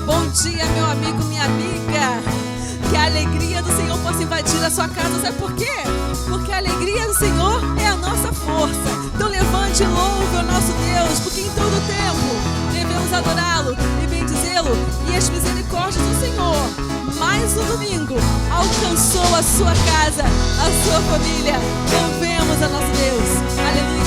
Bom dia, meu amigo, minha amiga. Que a alegria do Senhor possa invadir a sua casa. Sabe por quê? Porque a alegria do Senhor é a nossa força. Então levante e louve o nosso Deus, porque em todo tempo devemos adorá-lo e bendizê-lo. E as misericórdias do Senhor, mais um domingo, alcançou a sua casa, a sua família. Louvemos a nosso Deus. Aleluia.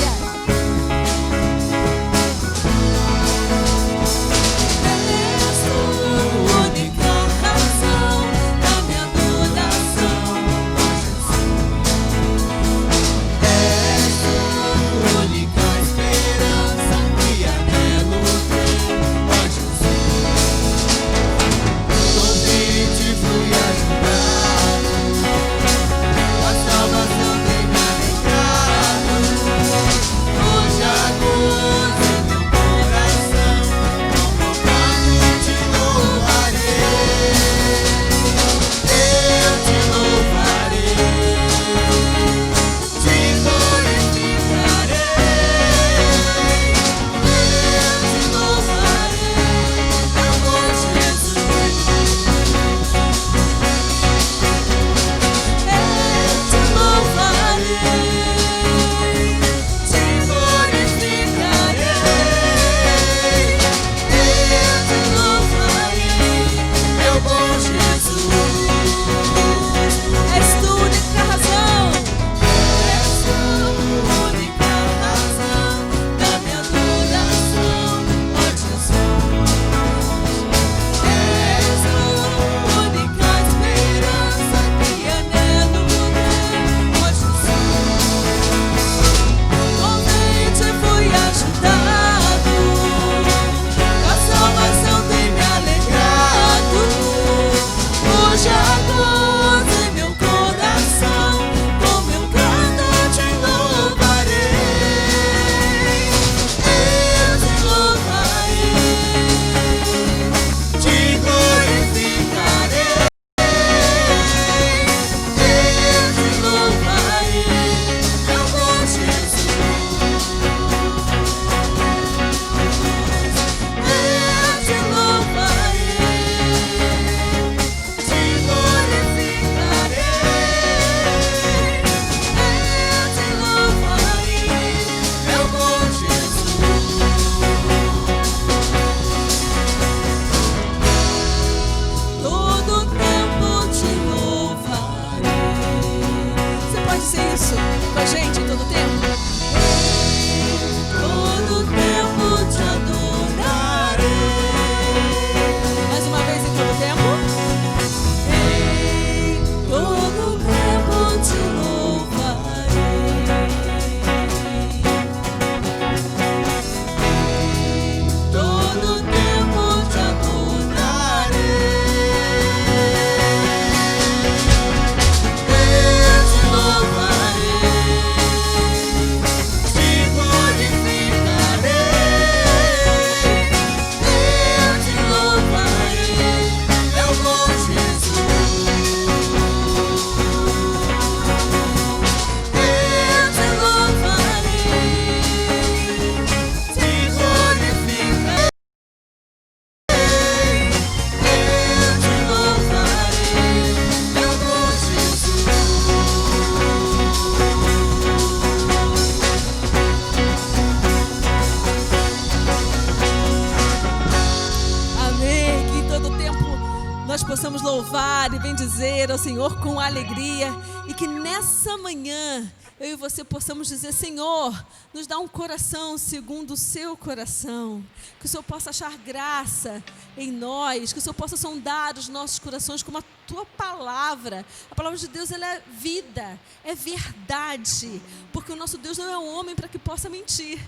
Louvar e bendizer ao Senhor com alegria, e que nessa manhã eu e você possamos dizer: Senhor, nos dá um coração segundo o seu coração, que o Senhor possa achar graça em nós, que o Senhor possa sondar os nossos corações como a tua palavra. A palavra de Deus, ela é vida, é verdade, porque o nosso Deus não é um homem para que possa mentir.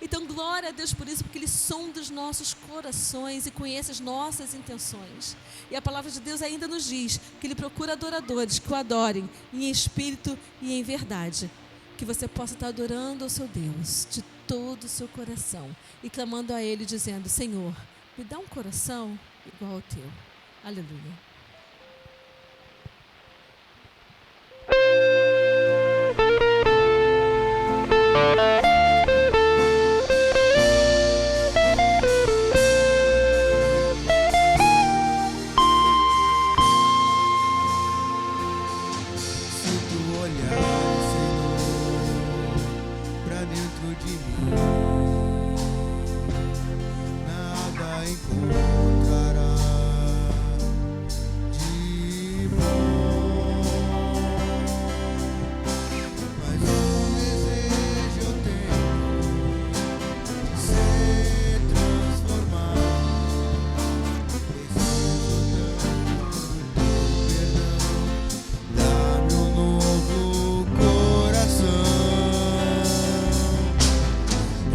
Então, glória a Deus por isso, porque Ele sonda os nossos corações e conhece as nossas intenções. E a palavra de Deus ainda nos diz que Ele procura adoradores que o adorem em espírito e em verdade. Que você possa estar adorando ao seu Deus de todo o seu coração e clamando a Ele, dizendo: Senhor, me dá um coração igual ao teu. Aleluia. olhar, Senhor, pra dentro de mim, nada encontrará de bom, mas um desejo eu tenho de ser transformado. Preciso tanto do teu perdão, dá-me um novo coração,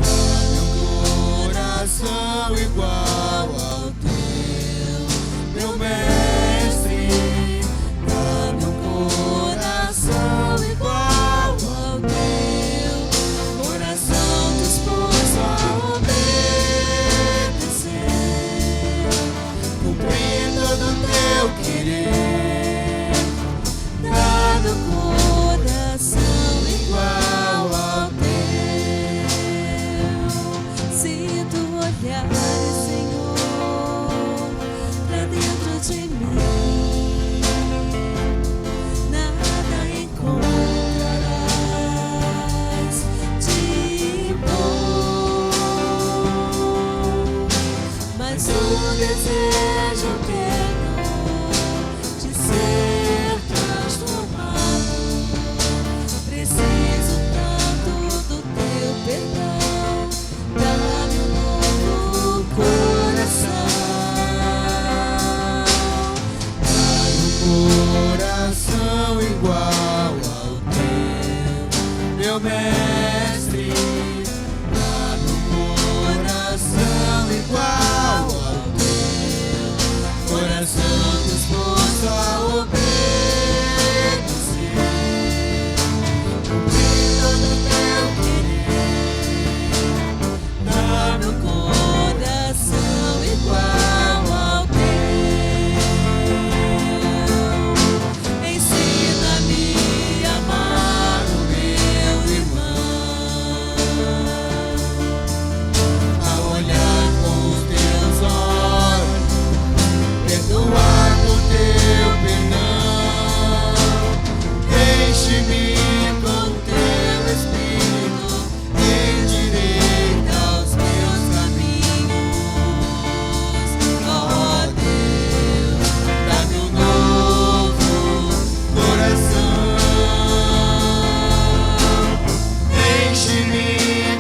dá-me um coração igual ao teu, meu mestre, dá-me um coração igual ao teu, coração disposto a obedecer, cumprir todo o teu querer, dá-me um coração igual ao teu. Se tu olhares, Senhor, pra dentro de mim, nada encontrarás de bom, mas um desejo eu tenho de ser transformado. Preciso tanto do teu perdão, dá-me um novo coração, Coração igual ao teu, meu mestre, dá-me um coração igual ao teu, coração disposto a obedecer, cumprir todo o teu querer, dá-me um coração igual ao teu. Ensina-me a amar o meu irmão, a olhar com os teus olhos, perdoar com teu perdão, enche-me com teu Espírito, endireita os meus caminhos, ó Deus, dá-me um novo coração, enche-me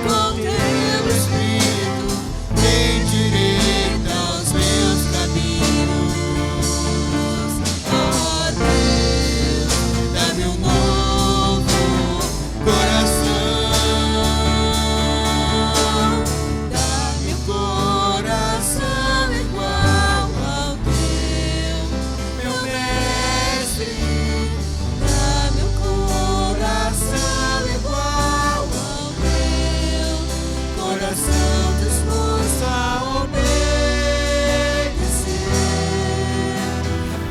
com teu Espírito, endireita os meus caminhos, ó Deus, dá-me um novo coração, dá-me um coração igual ao teu, meu mestre, dá-me um coração igual ao teu, coração disposto a obedecer,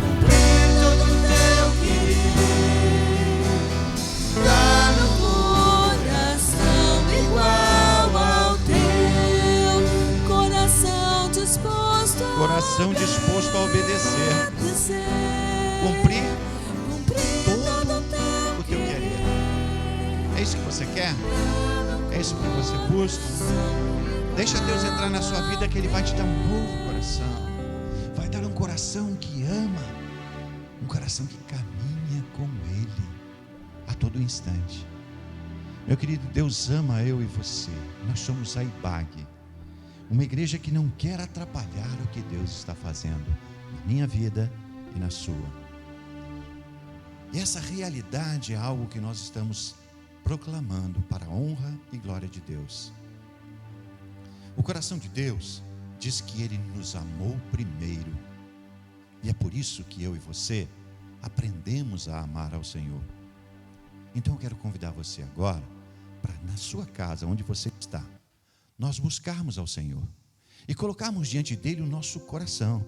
cumprir todo o teu querer, dá-me um coração igual ao teu, coração disposto a Coração disposto a obedecer, obedecer, cumprir cumprir todo o teu o teu querer. É isso que você quer? É isso que você busca? Deixa Deus entrar na sua vida, que Ele vai te dar um novo coração. Vai dar um coração que ama, um coração que caminha com Ele a todo instante. Meu querido, Deus ama eu e você. Nós somos a IBAG, uma igreja que não quer atrapalhar o que Deus está fazendo na minha vida e na sua. E essa realidade é algo que nós estamos proclamando para a honra e glória de Deus. O coração de Deus diz que Ele nos amou primeiro, e é por isso que eu e você aprendemos a amar ao Senhor. Então eu quero convidar você agora para, na sua casa, onde você está, nós buscarmos ao Senhor e colocarmos diante dele o nosso coração,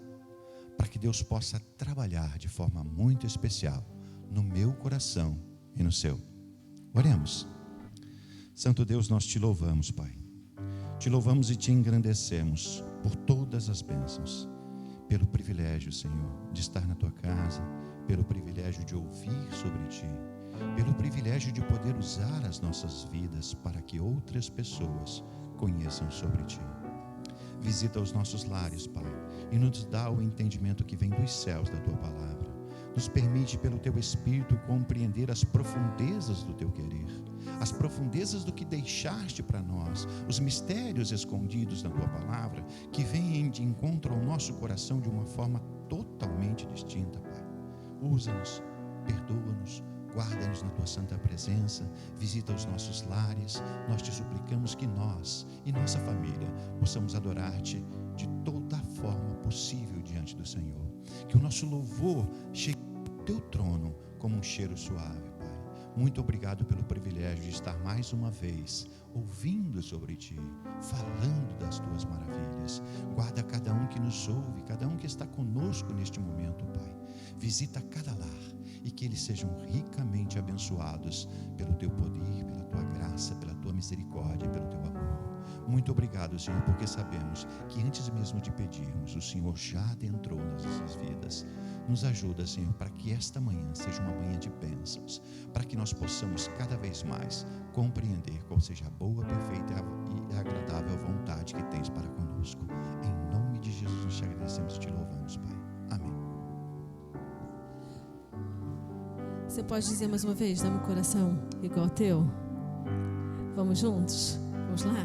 para que Deus possa trabalhar de forma muito especial no meu coração e no seu. Oremos. Santo Deus, nós te louvamos, Pai. Te louvamos e te engrandecemos por todas as bênçãos, pelo privilégio, Senhor, de estar na tua casa, pelo privilégio de ouvir sobre ti, pelo privilégio privilégio de poder usar as nossas vidas para que outras pessoas conheçam sobre Ti. Visita os nossos lares, Pai, e nos dá o entendimento que vem dos céus da Tua palavra. Nos permite, pelo Teu Espírito, compreender as profundezas do Teu querer, as profundezas do que deixaste para nós, os mistérios escondidos na Tua palavra, que vêm de encontro ao nosso coração de uma forma totalmente distinta, Pai. Usa-nos, perdoa-nos, guarda-nos na Tua santa presença, visita os nossos lares. Nós Te suplicamos que nós e nossa família possamos adorar-Te de toda a forma possível diante do Senhor. Que o nosso louvor chegue ao Teu trono como um cheiro suave, Pai. Muito obrigado pelo privilégio de estar mais uma vez ouvindo sobre Ti, falando das Tuas maravilhas. Guarda cada um que nos ouve, cada um que está conosco neste momento, Pai. Visita cada lar e que eles sejam ricamente abençoados pelo Teu poder, pela Tua graça, pela Tua misericórdia, pelo Teu amor. Muito obrigado, Senhor, porque sabemos que antes mesmo de pedirmos, o Senhor já adentrou nas nossas vidas. Nos ajuda, Senhor, para que esta manhã seja uma manhã de bênçãos, para que nós possamos cada vez mais compreender qual seja a boa, perfeita e agradável vontade que tens para conosco. Em nome de Jesus nós te agradecemos e te louvamos, Pai. Amém. Você pode dizer mais uma vez, dá-me um coração igual ao teu? Vamos juntos? Vamos lá?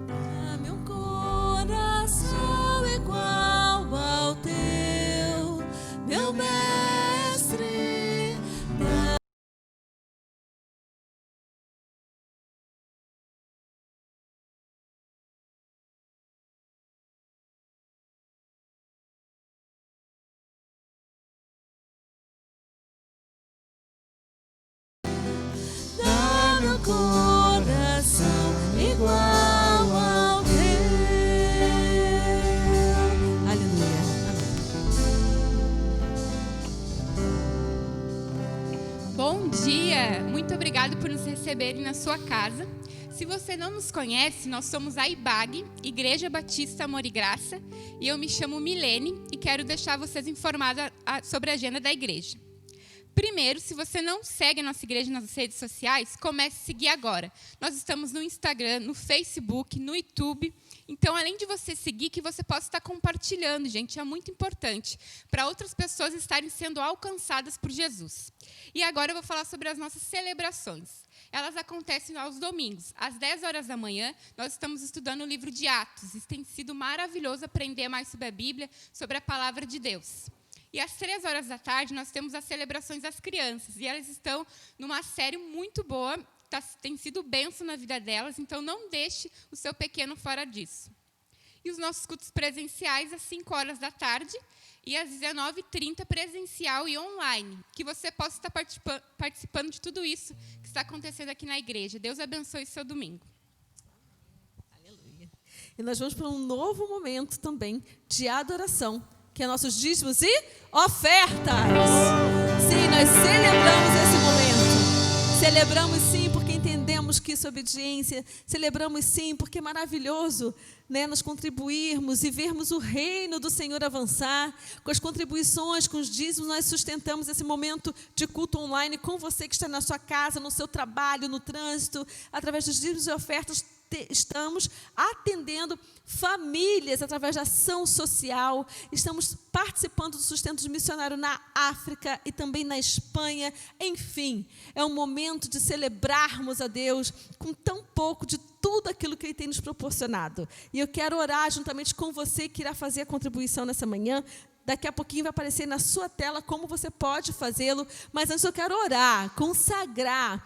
Dá-me um coração igual ao teu, meu mestre. Dá-me um coração igual ao teu. Aleluia. Amém. Bom dia! Muito obrigado por nos receberem na sua casa. Se você não nos conhece, nós somos a IBAG, Igreja Batista Amor e Graça, e eu me chamo Milene e quero deixar vocês informados sobre a agenda da igreja. Primeiro, se você não segue a nossa igreja nas redes sociais, comece a seguir agora. Nós estamos no Instagram, no Facebook, no YouTube. Então, além de você seguir, que você possa estar compartilhando, gente, é muito importante, para outras pessoas estarem sendo alcançadas por Jesus. E agora eu vou falar sobre as nossas celebrações. Elas acontecem aos domingos. Às 10 horas da manhã, nós estamos estudando o livro de Atos. Isso tem sido maravilhoso aprender mais sobre a Bíblia, sobre a palavra de Deus. E às 3 horas da tarde, nós temos as celebrações das crianças. E elas estão numa série muito boa, tem sido bênção na vida delas, então não deixe o seu pequeno fora disso. E os nossos cultos presenciais às 5 horas da tarde e às 19h30 presencial e online. Que você possa estar participando de tudo isso que está acontecendo aqui na igreja. Deus abençoe o seu domingo. Aleluia. E nós vamos para um novo momento também de adoração, que é nossos dízimos e ofertas. Sim, nós celebramos esse momento. Celebramos sim porque entendemos que isso é obediência. Celebramos sim porque é maravilhoso, né, nós contribuirmos e vermos o reino do Senhor avançar. Com as contribuições, com os dízimos, nós sustentamos esse momento de culto online com você que está na sua casa, no seu trabalho, no trânsito. Através dos dízimos e ofertas, estamos atendendo famílias através da ação social, estamos participando do sustento de missionário na África e também na Espanha. Enfim, é um momento de celebrarmos a Deus com tão pouco de tudo aquilo que Ele tem nos proporcionado. E eu quero orar juntamente com você que irá fazer a contribuição nessa manhã. Daqui a pouquinho vai aparecer na sua tela como você pode fazê-lo, mas antes eu quero orar, consagrar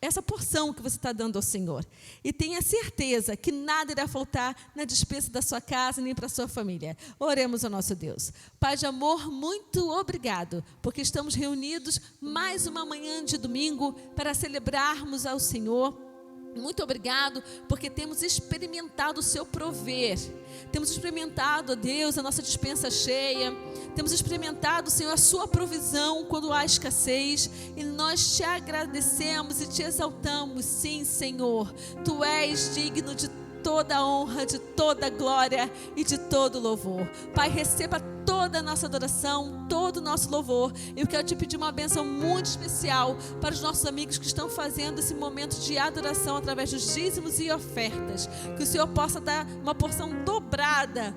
essa porção que você está dando ao Senhor. E tenha certeza que nada irá faltar na despesa da sua casa, nem para a sua família. Oremos ao nosso Deus. Pai de amor, muito obrigado, porque estamos reunidos mais uma manhã de domingo para celebrarmos ao Senhor. Muito obrigado, porque temos experimentado o seu prover. Temos experimentado, ó Deus, a nossa despensa cheia. Temos experimentado, Senhor, a sua provisão quando há escassez. E nós te agradecemos e te exaltamos. Sim, Senhor, Tu és digno de toda a honra, de toda a glória e de todo o louvor. Pai, receba toda toda a nossa adoração, todo o nosso louvor. Eu quero te pedir uma bênção muito especial para os nossos amigos que estão fazendo esse momento de adoração através dos dízimos e ofertas. Que o Senhor possa dar uma porção dobrada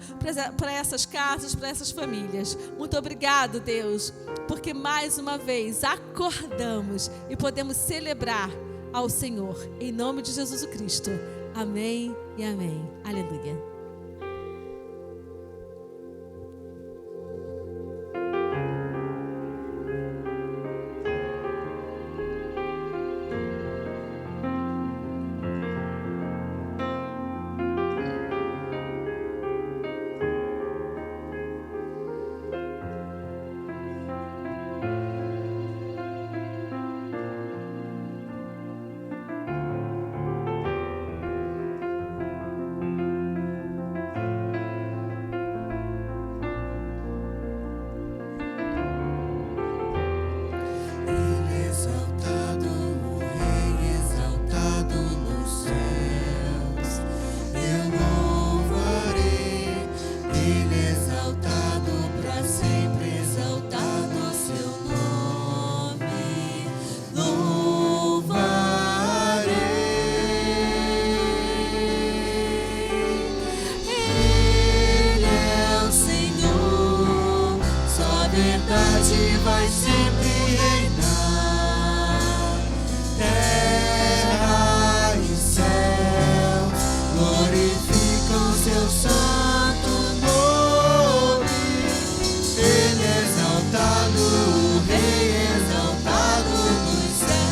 para essas casas, para essas famílias. Muito obrigado, Deus, porque mais uma vez acordamos e podemos celebrar ao Senhor. Em nome de Jesus Cristo. Amém e amém. Aleluia. Vai sempre reinar, terra e céu glorificam seu santo nome. Ele é exaltado, o Rei exaltado nos céus.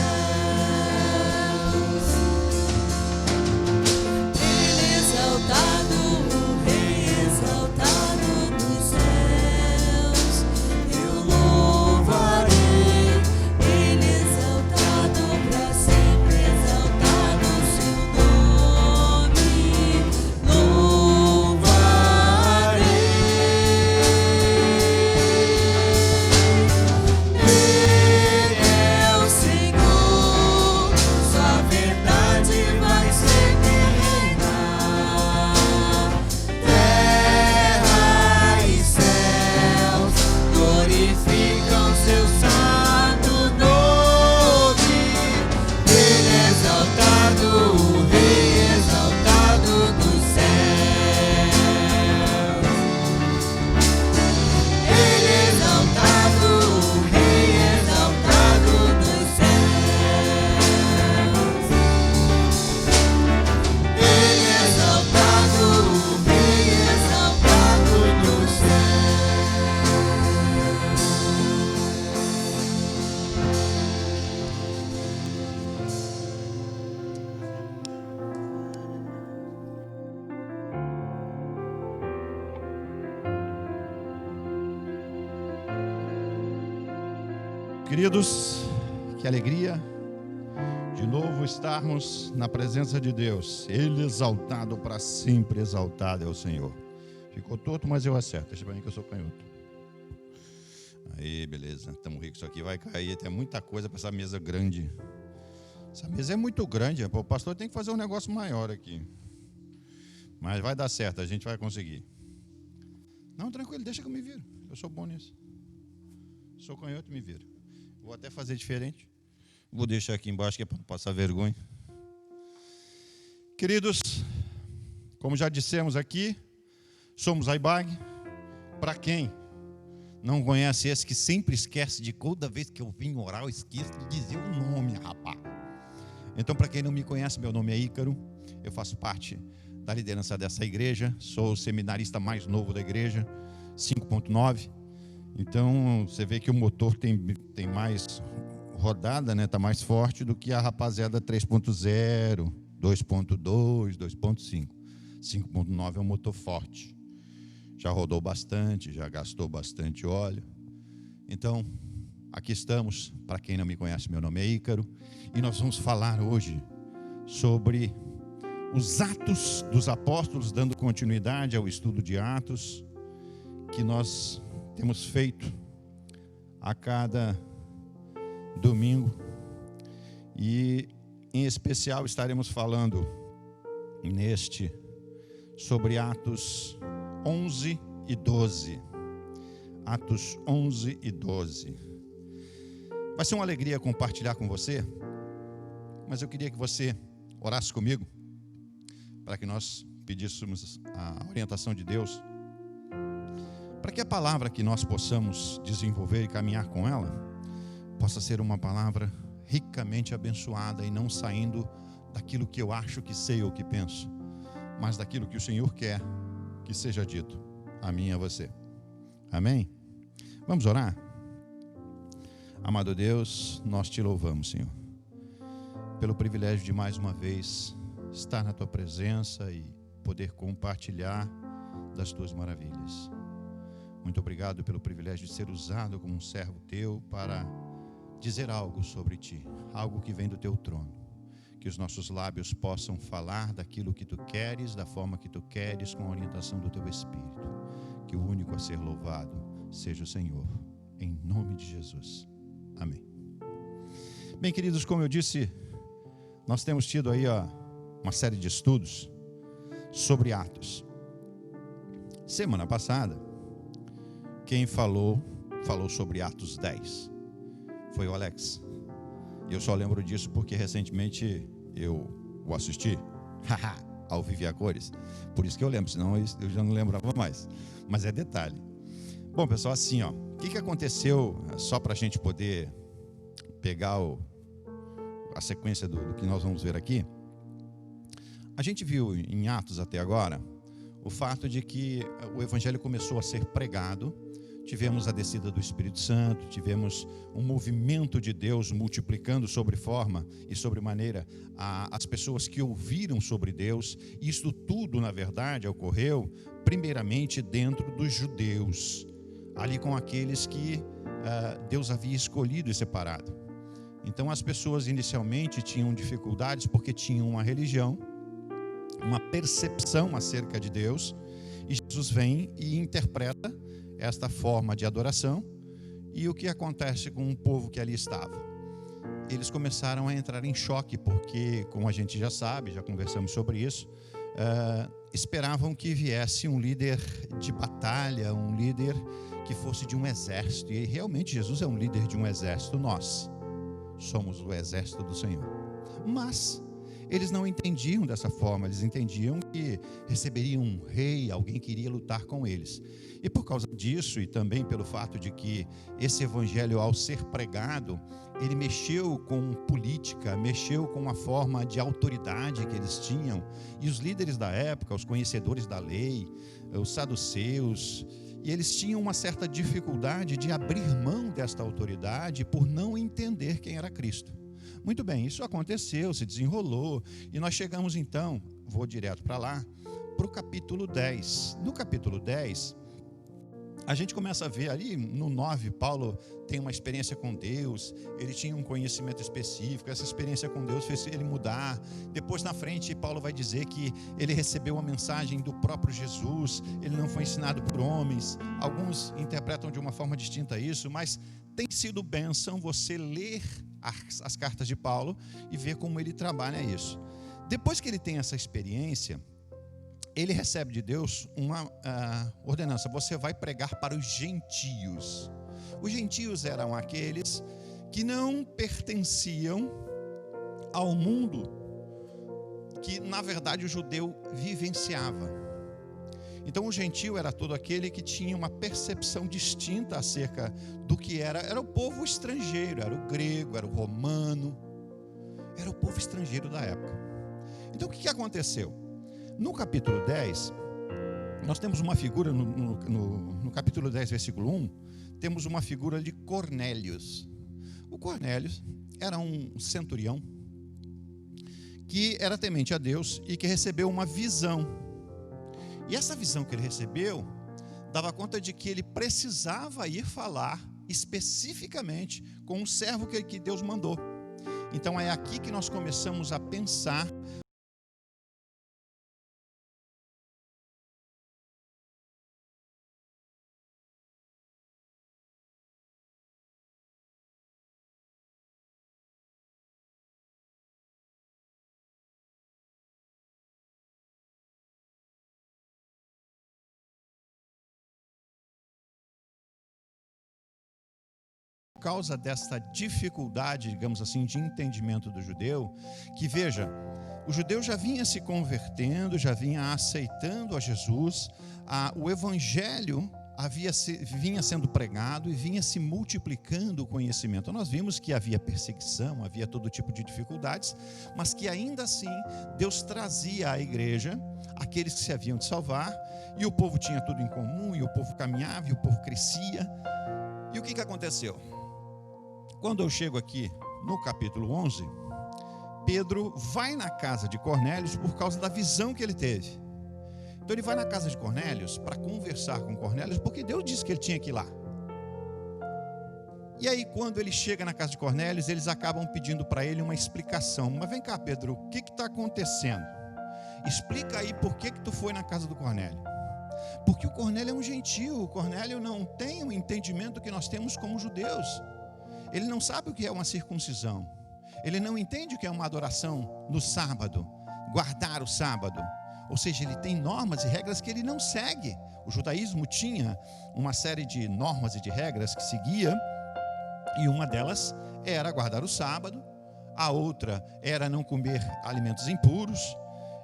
Ele é exaltado, o Rei exaltado nos céus. Queridos, que alegria de novo estarmos na presença de Deus. Ele exaltado para sempre, exaltado é o Senhor. Ficou torto, mas eu acerto. Deixa pra mim que eu sou canhoto. Aí, beleza. Estamos ricos. Isso aqui vai cair. Tem muita coisa para essa mesa grande. Essa mesa é muito grande. O pastor tem que fazer um negócio maior aqui. Mas vai dar certo, a gente vai conseguir. Não, tranquilo, deixa que eu me viro. Eu sou bom nisso. Sou canhoto e me viro. Vou até fazer diferente. Vou deixar aqui embaixo que é para não passar vergonha. Queridos, como já dissemos aqui, somos a IBAG. Para quem não conhece esse que sempre esquece de toda vez que eu vim orar, eu esqueço de dizer o nome, rapaz. Então, para quem não me conhece, meu nome é Ícaro. Eu faço parte da liderança dessa igreja. Sou o seminarista mais novo da igreja, 5.9. Então, você vê que o motor tem mais rodada, né? Está mais forte do que a rapaziada 3.0, 2.2, 2.5. 5.9 é um motor forte. Já rodou bastante, já gastou bastante óleo. Então, aqui estamos. Para quem não me conhece, meu nome é Ícaro. E nós vamos falar hoje sobre os Atos dos Apóstolos, dando continuidade ao estudo de Atos, que nós temos feito a cada domingo. E, em especial, estaremos falando sobre Atos 11 e 12. Atos 11 e 12. Vai ser uma alegria compartilhar com você, mas eu queria que você orasse comigo, para que nós pedíssemos a orientação de Deus, para que a palavra que nós possamos desenvolver e caminhar com ela, possa ser uma palavra ricamente abençoada e não saindo daquilo que eu acho que sei ou que penso, mas daquilo que o Senhor quer que seja dito a mim e a você. Amém? Vamos orar? Amado Deus, nós te louvamos, Senhor, pelo privilégio de mais uma vez estar na tua presença e poder compartilhar das tuas maravilhas. Muito obrigado pelo privilégio de ser usado como um servo teu para dizer algo sobre ti, algo que vem do teu trono. Que os nossos lábios possam falar daquilo que tu queres, da forma que tu queres, com a orientação do teu Espírito. Que o único a ser louvado seja o Senhor, em nome de Jesus. Amém. Bem, queridos, como eu disse, nós temos tido aí uma série de estudos sobre Atos. Semana passada, quem falou sobre Atos 10 foi o Alex. E eu só lembro disso porque recentemente eu o assisti ao vivo e a cores. Por isso que eu lembro, senão eu já não lembrava mais. Mas é detalhe. Bom, pessoal, assim, o que aconteceu, só para a gente poder pegar a sequência do que nós vamos ver aqui. A gente viu em Atos até agora o fato de que o Evangelho começou a ser pregado. Tivemos a descida do Espírito Santo, tivemos um movimento de Deus multiplicando sobre forma e sobre maneira as pessoas que ouviram sobre Deus. Isto tudo, na verdade, ocorreu primeiramente dentro dos judeus, ali com aqueles que Deus havia escolhido e separado. Então as pessoas inicialmente tinham dificuldades porque tinham uma religião, uma percepção acerca de Deus, e Jesus vem e interpreta esta forma de adoração. E o que acontece com o povo que ali estava? Eles começaram a entrar em choque, porque, como a gente já sabe, já conversamos sobre isso, esperavam que viesse um líder de batalha, um líder que fosse de um exército. E realmente Jesus é um líder de um exército. Nós somos o exército do Senhor. Mas eles não entendiam dessa forma. Eles entendiam que receberiam um rei, alguém que iria lutar com eles. E por causa disso, e também pelo fato de que esse evangelho, ao ser pregado, ele mexeu com política, mexeu com a forma de autoridade que eles tinham. E os líderes da época, os conhecedores da lei, os saduceus, e eles tinham uma certa dificuldade de abrir mão desta autoridade por não entender quem era Cristo. Muito bem, isso aconteceu, se desenrolou, e nós chegamos então, vou direto para lá, para o capítulo 10. No capítulo 10, a gente começa a ver ali, no 9, Paulo tem uma experiência com Deus, ele tinha um conhecimento específico, essa experiência com Deus fez ele mudar. Depois na frente, Paulo vai dizer que ele recebeu a mensagem do próprio Jesus, ele não foi ensinado por homens. Alguns interpretam de uma forma distinta isso, mas tem sido bênção você ler as cartas de Paulo e ver como ele trabalha isso. Depois que ele tem essa experiência, ele recebe de Deus uma ordenança: você vai pregar para os gentios. Os gentios eram aqueles que não pertenciam ao mundo que, na verdade, o judeu vivenciava. Então, o gentio era todo aquele que tinha uma percepção distinta acerca do que era o povo estrangeiro, era o grego, era o romano, era o povo estrangeiro da época. Então, o que aconteceu? No capítulo 10, nós temos uma figura, no capítulo 10, versículo 1, temos uma figura de Cornélios. O Cornélios era um centurião que era temente a Deus e que recebeu uma visão. E essa visão que ele recebeu dava conta de que ele precisava ir falar especificamente com um servo que Deus mandou. Então é aqui que nós começamos a pensar por causa dessa dificuldade, digamos assim, de entendimento do judeu, que veja, o judeu já vinha se convertendo, já vinha aceitando a Jesus, o evangelho vinha sendo pregado e vinha se multiplicando o conhecimento. Nós vimos que havia perseguição, havia todo tipo de dificuldades, mas que ainda assim Deus trazia à igreja aqueles que se haviam de salvar, e o povo tinha tudo em comum, e o povo caminhava, e o povo crescia. E o que aconteceu? Quando eu chego aqui no capítulo 11, Pedro vai na casa de Cornélios por causa da visão que ele teve. Então ele vai na casa de Cornélios para conversar com Cornélios, porque Deus disse que ele tinha que ir lá. E aí quando ele chega na casa de Cornélios, eles acabam pedindo para ele uma explicação. Mas vem cá, Pedro, o que está acontecendo? Explica aí por que tu foi na casa do Cornélio. Porque o Cornélio é um gentio, o Cornélio não tem o entendimento que nós temos como judeus. Ele não sabe o que é uma circuncisão. Ele não entende o que é uma adoração no sábado, guardar o sábado. Ou seja, ele tem normas e regras que ele não segue. O judaísmo tinha uma série de normas e de regras que seguia, e uma delas era guardar o sábado, a outra era não comer alimentos impuros.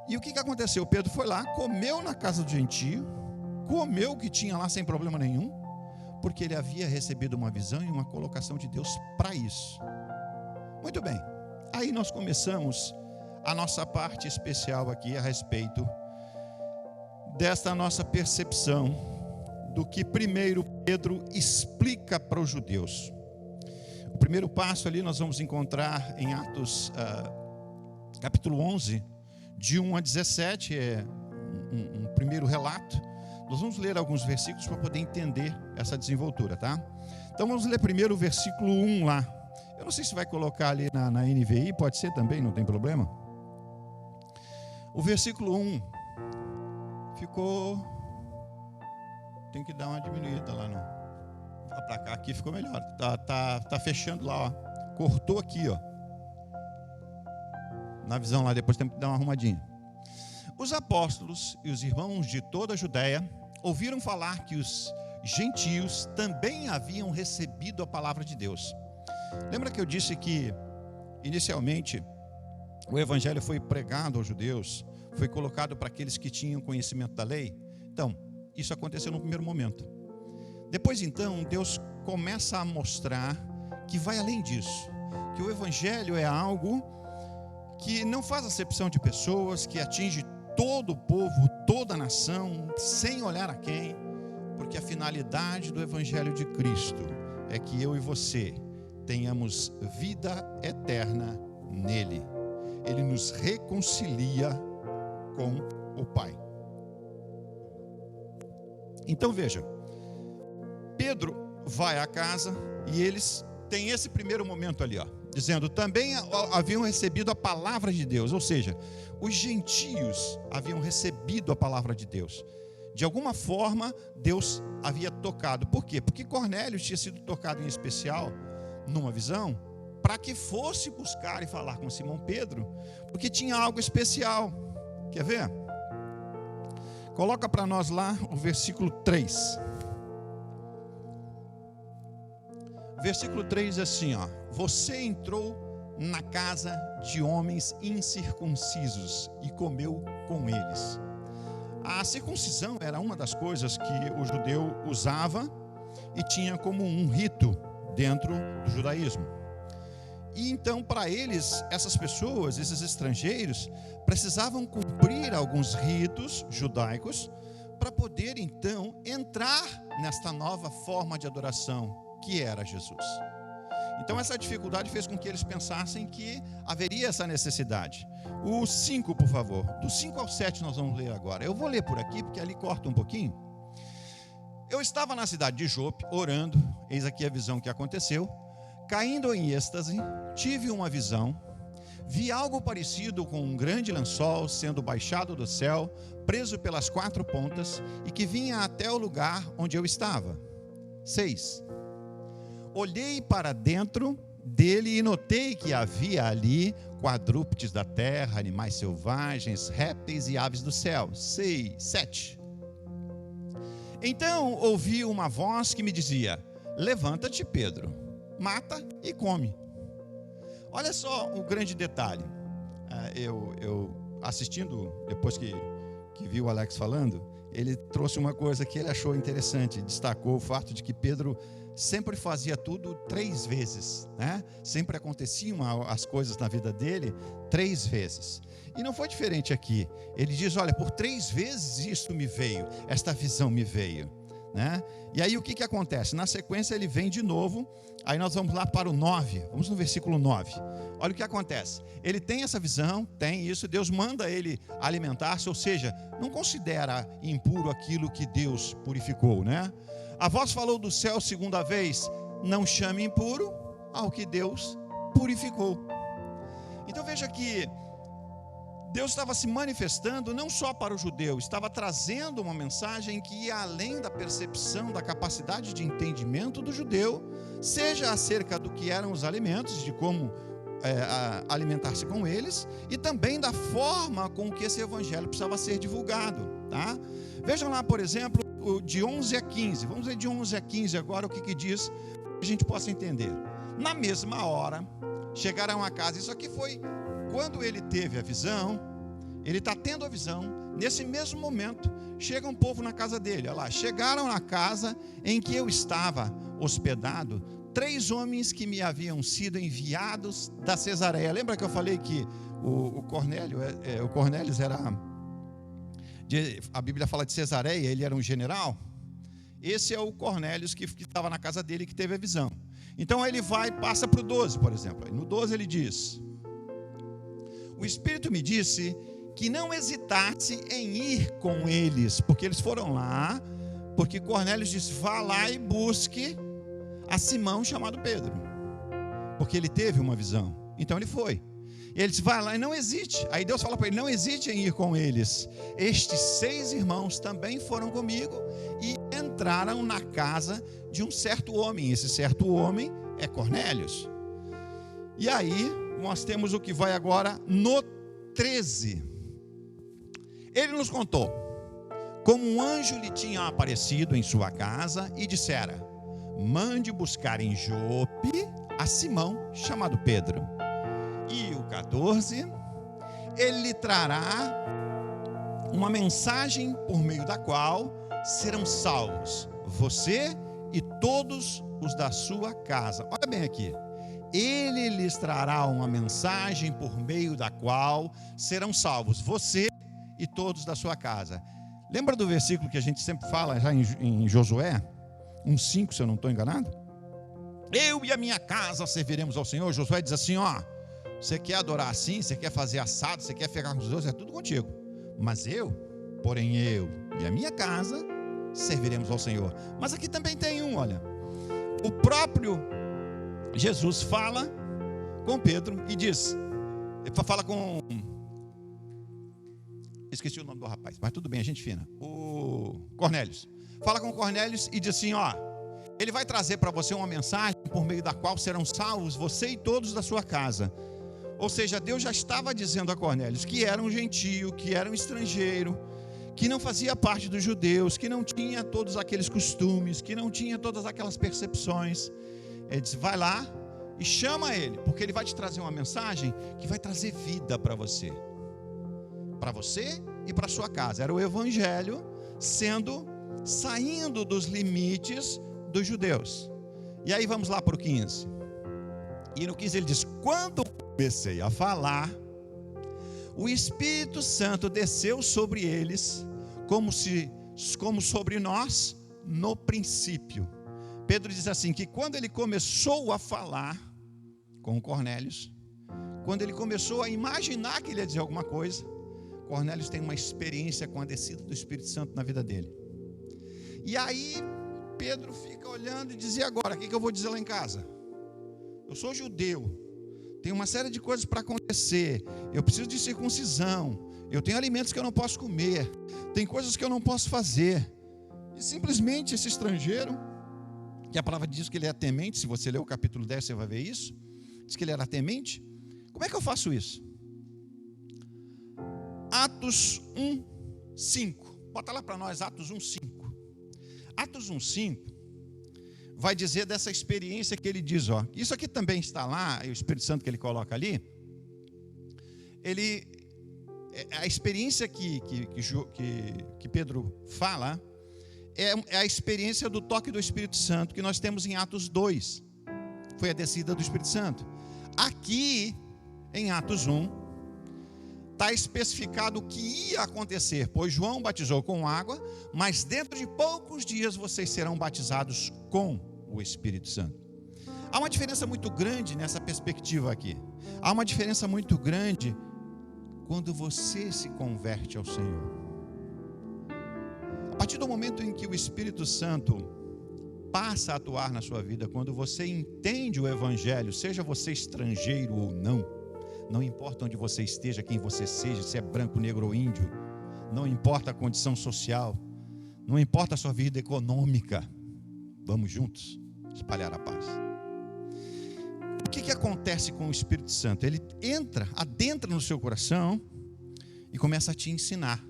E o que aconteceu? Pedro foi lá, comeu na casa do gentio, comeu o que tinha lá sem problema nenhum, porque ele havia recebido uma visão e uma colocação de Deus para isso. Muito bem, aí nós começamos a nossa parte especial aqui a respeito desta nossa percepção do que primeiro Pedro explica para os judeus. O primeiro passo ali nós vamos encontrar em Atos capítulo 11, de 1 a 17, é um primeiro relato. Nós vamos ler alguns versículos para poder entender essa desenvoltura, tá? Então vamos ler primeiro o versículo 1 lá. Eu não sei se vai colocar ali na NVI, pode ser também, não tem problema. O versículo 1 ficou... Tem que dar uma diminuída lá no... Para cá, aqui ficou melhor. Tá fechando lá, ó. Cortou aqui, ó. Na visão lá, depois tem que dar uma arrumadinha. Os apóstolos e os irmãos de toda a Judéia ouviram falar que os gentios também haviam recebido a palavra de Deus. Lembra que eu disse que, inicialmente, o evangelho foi pregado aos judeus, foi colocado para aqueles que tinham conhecimento da lei? Então, isso aconteceu no primeiro momento. Depois, então, Deus começa a mostrar que vai além disso, que o evangelho é algo que não faz acepção de pessoas, que atinge todo o povo, toda a nação, sem olhar a quem, porque a finalidade do evangelho de Cristo é que eu e você tenhamos vida eterna nele. Ele nos reconcilia com o Pai. Então veja, Pedro vai à casa e eles têm esse primeiro momento ali, ó, dizendo, também haviam recebido a palavra de Deus, ou seja, os gentios haviam recebido a palavra de Deus. De alguma forma, Deus havia tocado. Por quê? Porque Cornélio tinha sido tocado em especial, numa visão, para que fosse buscar e falar com Simão Pedro, porque tinha algo especial. Quer ver? Coloca para nós lá o versículo 3. Versículo 3 é assim, ó. Você entrou na casa de homens incircuncisos e comeu com eles. A circuncisão era uma das coisas que o judeu usava e tinha como um rito dentro do judaísmo. E então, para eles, essas pessoas, esses estrangeiros, precisavam cumprir alguns ritos judaicos para poder, então, entrar nesta nova forma de adoração que era Jesus. Então, essa dificuldade fez com que eles pensassem que haveria essa necessidade. O 5, por favor. Do 5 ao 7 nós vamos ler agora. Eu vou ler por aqui, porque ali corta um pouquinho. Eu estava na cidade de Jope, orando, eis aqui a visão que aconteceu. Caindo em êxtase, tive uma visão, vi algo parecido com um grande lençol sendo baixado do céu, preso pelas 4 pontas, e que vinha até o lugar onde eu estava. 6. Olhei para dentro dele e notei que havia ali quadrúpedes da terra, animais selvagens, répteis e aves do céu. 7. Então ouvi uma voz que me dizia, levanta-te, Pedro, mata e come. Olha só o grande detalhe. Eu assistindo, depois que vi o Alex falando, ele trouxe uma coisa que ele achou interessante, destacou o fato de que Pedro sempre fazia tudo 3 vezes, né? Sempre aconteciam as coisas na vida dele 3 vezes. E não foi diferente aqui. Ele diz, olha, por 3 vezes isso me veio, esta visão me veio, né? E aí o que acontece? Na sequência ele vem de novo, aí nós vamos lá para o 9, vamos no versículo 9. Olha o que acontece. Ele tem essa visão, tem isso, Deus manda ele alimentar-se, ou seja, não considera impuro aquilo que Deus purificou, né? A voz falou do céu segunda vez, não chame impuro ao que Deus purificou. Então veja que Deus estava se manifestando não só para o judeu, estava trazendo uma mensagem que ia além da percepção, da capacidade de entendimento do judeu, seja acerca do que eram os alimentos, de como alimentar-se com eles, e também da forma com que esse evangelho precisava ser divulgado, tá? Vejam lá, por exemplo, de 11 a 15, vamos ver de 11 a 15 agora o que diz, para a gente possa entender. Na mesma hora, chegaram a casa, isso aqui foi quando ele teve a visão, ele está tendo a visão, nesse mesmo momento, chega um povo na casa dele, olha lá, chegaram na casa em que eu estava hospedado, 3 homens que me haviam sido enviados da Cesareia. Lembra que eu falei que o Cornélios era, a Bíblia fala de Cesareia, ele era um general? Esse é o Cornélios que estava na casa dele, que teve a visão. Então ele passa para o 12, por exemplo. No 12 ele diz, o Espírito me disse que não hesitasse em ir com eles, porque eles foram lá, porque Cornélios disse, vá lá e busque a Simão chamado Pedro, porque ele teve uma visão, então ele foi. Ele disse, vai lá e não hesite. Aí Deus fala para ele, não hesite em ir com eles. Estes 6 irmãos também foram comigo e entraram na casa de um certo homem. Esse certo homem é Cornélios. E aí nós temos o que vai agora no 13. Ele nos contou como um anjo lhe tinha aparecido em sua casa e dissera, mande buscar em Jope a Simão chamado Pedro. E o 14, ele lhe trará uma mensagem por meio da qual serão salvos você e todos os da sua casa. Olha bem aqui. Ele lhes trará uma mensagem por meio da qual serão salvos você e todos da sua casa. Lembra do versículo que a gente sempre fala já em Josué? 1:5, se eu não estou enganado? Eu e a minha casa serviremos ao Senhor. Josué diz assim, ó, você quer adorar assim, você quer fazer assado, você quer ficar com os deuses, é tudo contigo. Mas porém eu e a minha casa serviremos ao Senhor. Mas aqui também tem olha, o próprio Jesus fala com Pedro e diz, fala com, esqueci o nome do rapaz, mas tudo bem, a gente fina, o Cornélios. Fala com Cornélios e diz assim, ó, ele vai trazer para você uma mensagem por meio da qual serão salvos você e todos da sua casa. Ou seja, Deus já estava dizendo a Cornélios que era um gentio, que era um estrangeiro, que não fazia parte dos judeus, que não tinha todos aqueles costumes, que não tinha todas aquelas percepções. Ele disse, vai lá e chama ele, porque ele vai te trazer uma mensagem que vai trazer vida para você e para sua casa. Era o evangelho saindo dos limites dos judeus. E aí vamos lá para o 15. E no 15 ele diz, quando comecei a falar, o Espírito Santo desceu sobre eles, como sobre nós no princípio. Pedro diz assim, que quando ele começou a falar com Cornélios, quando ele começou a imaginar que ele ia dizer alguma coisa, Cornélios tem uma experiência com a descida do Espírito Santo na vida dele. E aí Pedro fica olhando e diz, e agora, o que eu vou dizer lá em casa? Eu sou judeu, tem uma série de coisas para acontecer, eu preciso de circuncisão, eu tenho alimentos que eu não posso comer, tem coisas que eu não posso fazer. E simplesmente esse estrangeiro, que a palavra diz que ele é temente, se você ler o capítulo 10 você vai ver isso, diz que ele era temente. Como é que eu faço isso? Atos 1:5, bota lá para nós Atos 1:5. Atos 1:5 vai dizer dessa experiência que ele diz, ó. Isso aqui também está lá, o Espírito Santo que ele coloca ali. A experiência que Pedro fala é a experiência do toque do Espírito Santo que nós temos em Atos 2. Foi a descida do Espírito Santo. Aqui, em Atos 1, está especificado o que ia acontecer, pois João batizou com água, mas dentro de poucos dias vocês serão batizados com o Espírito Santo. Há uma diferença muito grande nessa perspectiva aqui. Há uma diferença muito grande quando você se converte ao Senhor. A partir do momento em que o Espírito Santo passa a atuar na sua vida, quando você entende o Evangelho, seja você estrangeiro ou não importa onde você esteja, quem você seja, se é branco, negro ou índio, não importa a condição social, não importa a sua vida econômica, vamos juntos espalhar a paz. O que acontece com o Espírito Santo? Ele adentra no seu coração e começa a te ensinar.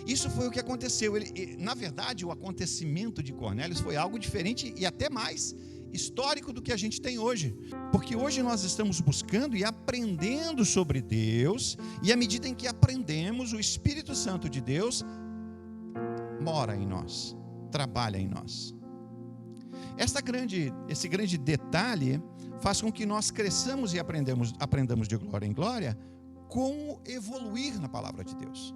Isso foi o que aconteceu. Na verdade, o acontecimento de Cornélios foi algo diferente e até mais histórico do que a gente tem hoje. Porque hoje nós estamos buscando e aprendendo sobre Deus, e à medida em que aprendemos, o Espírito Santo de Deus mora em nós, trabalha em nós. Esse grande detalhe faz com que nós cresçamos e aprendamos de glória em glória como evoluir na palavra de Deus.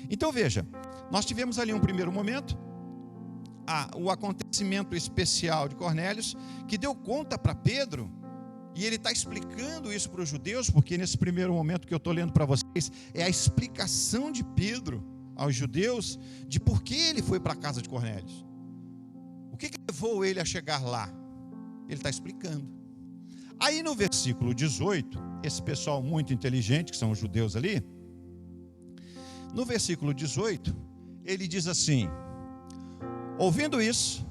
Então veja, nós tivemos ali um primeiro momento, o acontecimento especial de Cornélios, que deu conta para Pedro, e ele está explicando isso para os judeus, porque nesse primeiro momento que eu estou lendo para vocês, é a explicação de Pedro aos judeus, de por que ele foi para a casa de Cornélios. O que levou ele a chegar lá? Ele está explicando. Aí no versículo 18, esse pessoal muito inteligente, que são os judeus ali, no versículo 18, ele diz assim: ouvindo isso,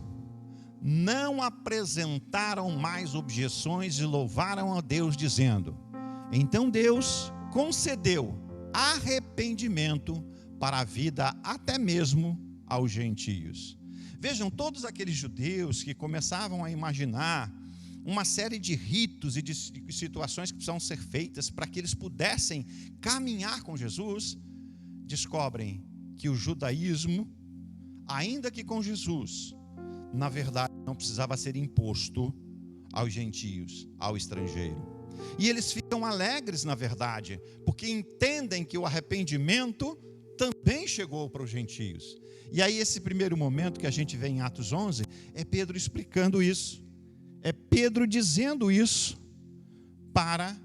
não apresentaram mais objeções e louvaram a Deus, dizendo: então Deus concedeu arrependimento para a vida até mesmo aos gentios. Vejam, todos aqueles judeus que começavam a imaginar uma série de ritos e de situações que precisam ser feitas para que eles pudessem caminhar com Jesus, descobrem que o judaísmo, ainda que com Jesus, na verdade não precisava ser imposto aos gentios, ao estrangeiro. E eles ficam alegres, na verdade, porque entendem que o arrependimento também chegou para os gentios. E aí esse primeiro momento que a gente vê em Atos 11, é Pedro explicando isso. É Pedro dizendo isso para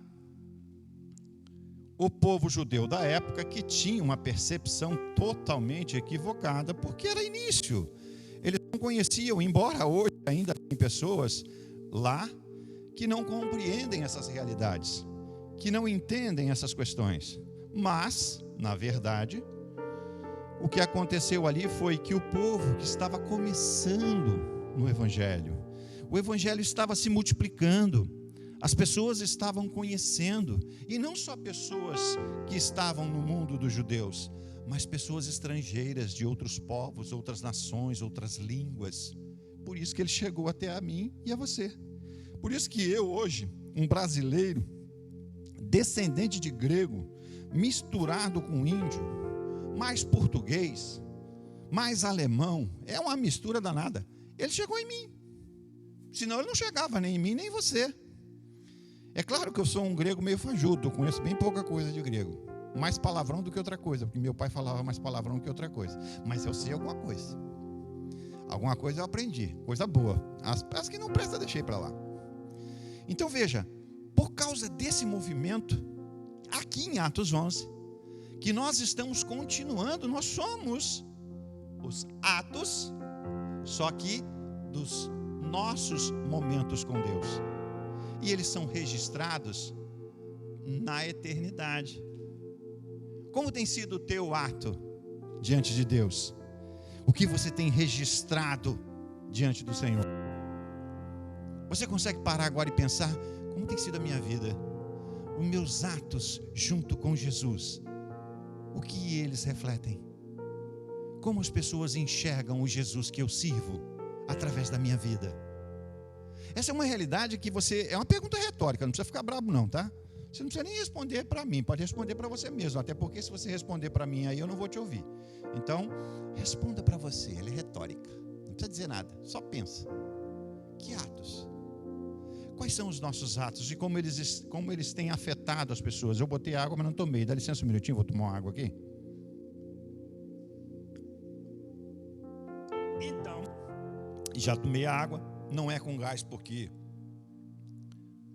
o povo judeu da época, que tinha uma percepção totalmente equivocada, porque era início. Eles não conheciam, embora hoje ainda tem pessoas lá que não compreendem essas realidades, que não entendem essas questões. Mas, na verdade, o que aconteceu ali foi que o povo que estava começando no Evangelho, o Evangelho estava se multiplicando, as pessoas estavam conhecendo, e não só pessoas que estavam no mundo dos judeus, mas pessoas estrangeiras de outros povos, outras nações, outras línguas. Por isso que ele chegou até a mim e a você. Por isso que eu hoje, um brasileiro, descendente de grego, misturado com índio, mais português, mais alemão, é uma mistura danada. Ele chegou em mim, senão ele não chegava nem em mim, nem em você. É claro que eu sou um grego meio fajuto, eu conheço bem pouca coisa de grego, mais palavrão do que outra coisa, porque meu pai falava mais palavrão do que outra coisa, mas eu sei alguma coisa eu aprendi, coisa boa. As que não presta, deixei para lá. Então veja, por causa desse movimento, aqui em Atos 11, que nós estamos continuando, nós somos os atos, só que dos nossos momentos com Deus. E eles são registrados na eternidade. Como tem sido o teu ato diante de Deus? O que você tem registrado diante do Senhor? Você consegue parar agora e pensar: como tem sido a minha vida? Os meus atos junto com Jesus, o que eles refletem? Como as pessoas enxergam o Jesus que eu sirvo através da minha vida? Essa é uma realidade que você... É uma pergunta retórica, não precisa ficar bravo não, tá? Você não precisa nem responder para mim, pode responder para você mesmo. Até porque se você responder para mim aí, eu não vou te ouvir. Então, responda para você, ela é retórica. Não precisa dizer nada, só pensa. Que atos? Quais são os nossos atos e como eles têm afetado as pessoas? Eu botei água, mas não tomei. Dá licença um minutinho, vou tomar uma água aqui. Então, já tomei a água. Não é com gás, porque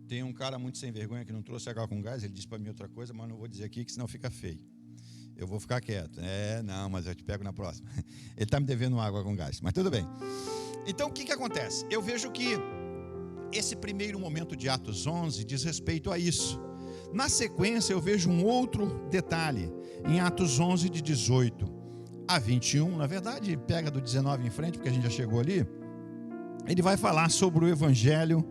tem um cara muito sem vergonha que não trouxe água com gás. Ele disse para mim outra coisa, mas não vou dizer aqui, que senão fica feio. Eu vou ficar quieto. Não, mas eu te pego na próxima. Ele está me devendo água com gás, mas tudo bem. Então, o que acontece? Eu vejo que esse primeiro momento de Atos 11 diz respeito a isso. Na sequência, eu vejo um outro detalhe. Em Atos 11, de 18 a 21, na verdade, pega do 19 em frente, porque a gente já chegou ali. Ele vai falar sobre o evangelho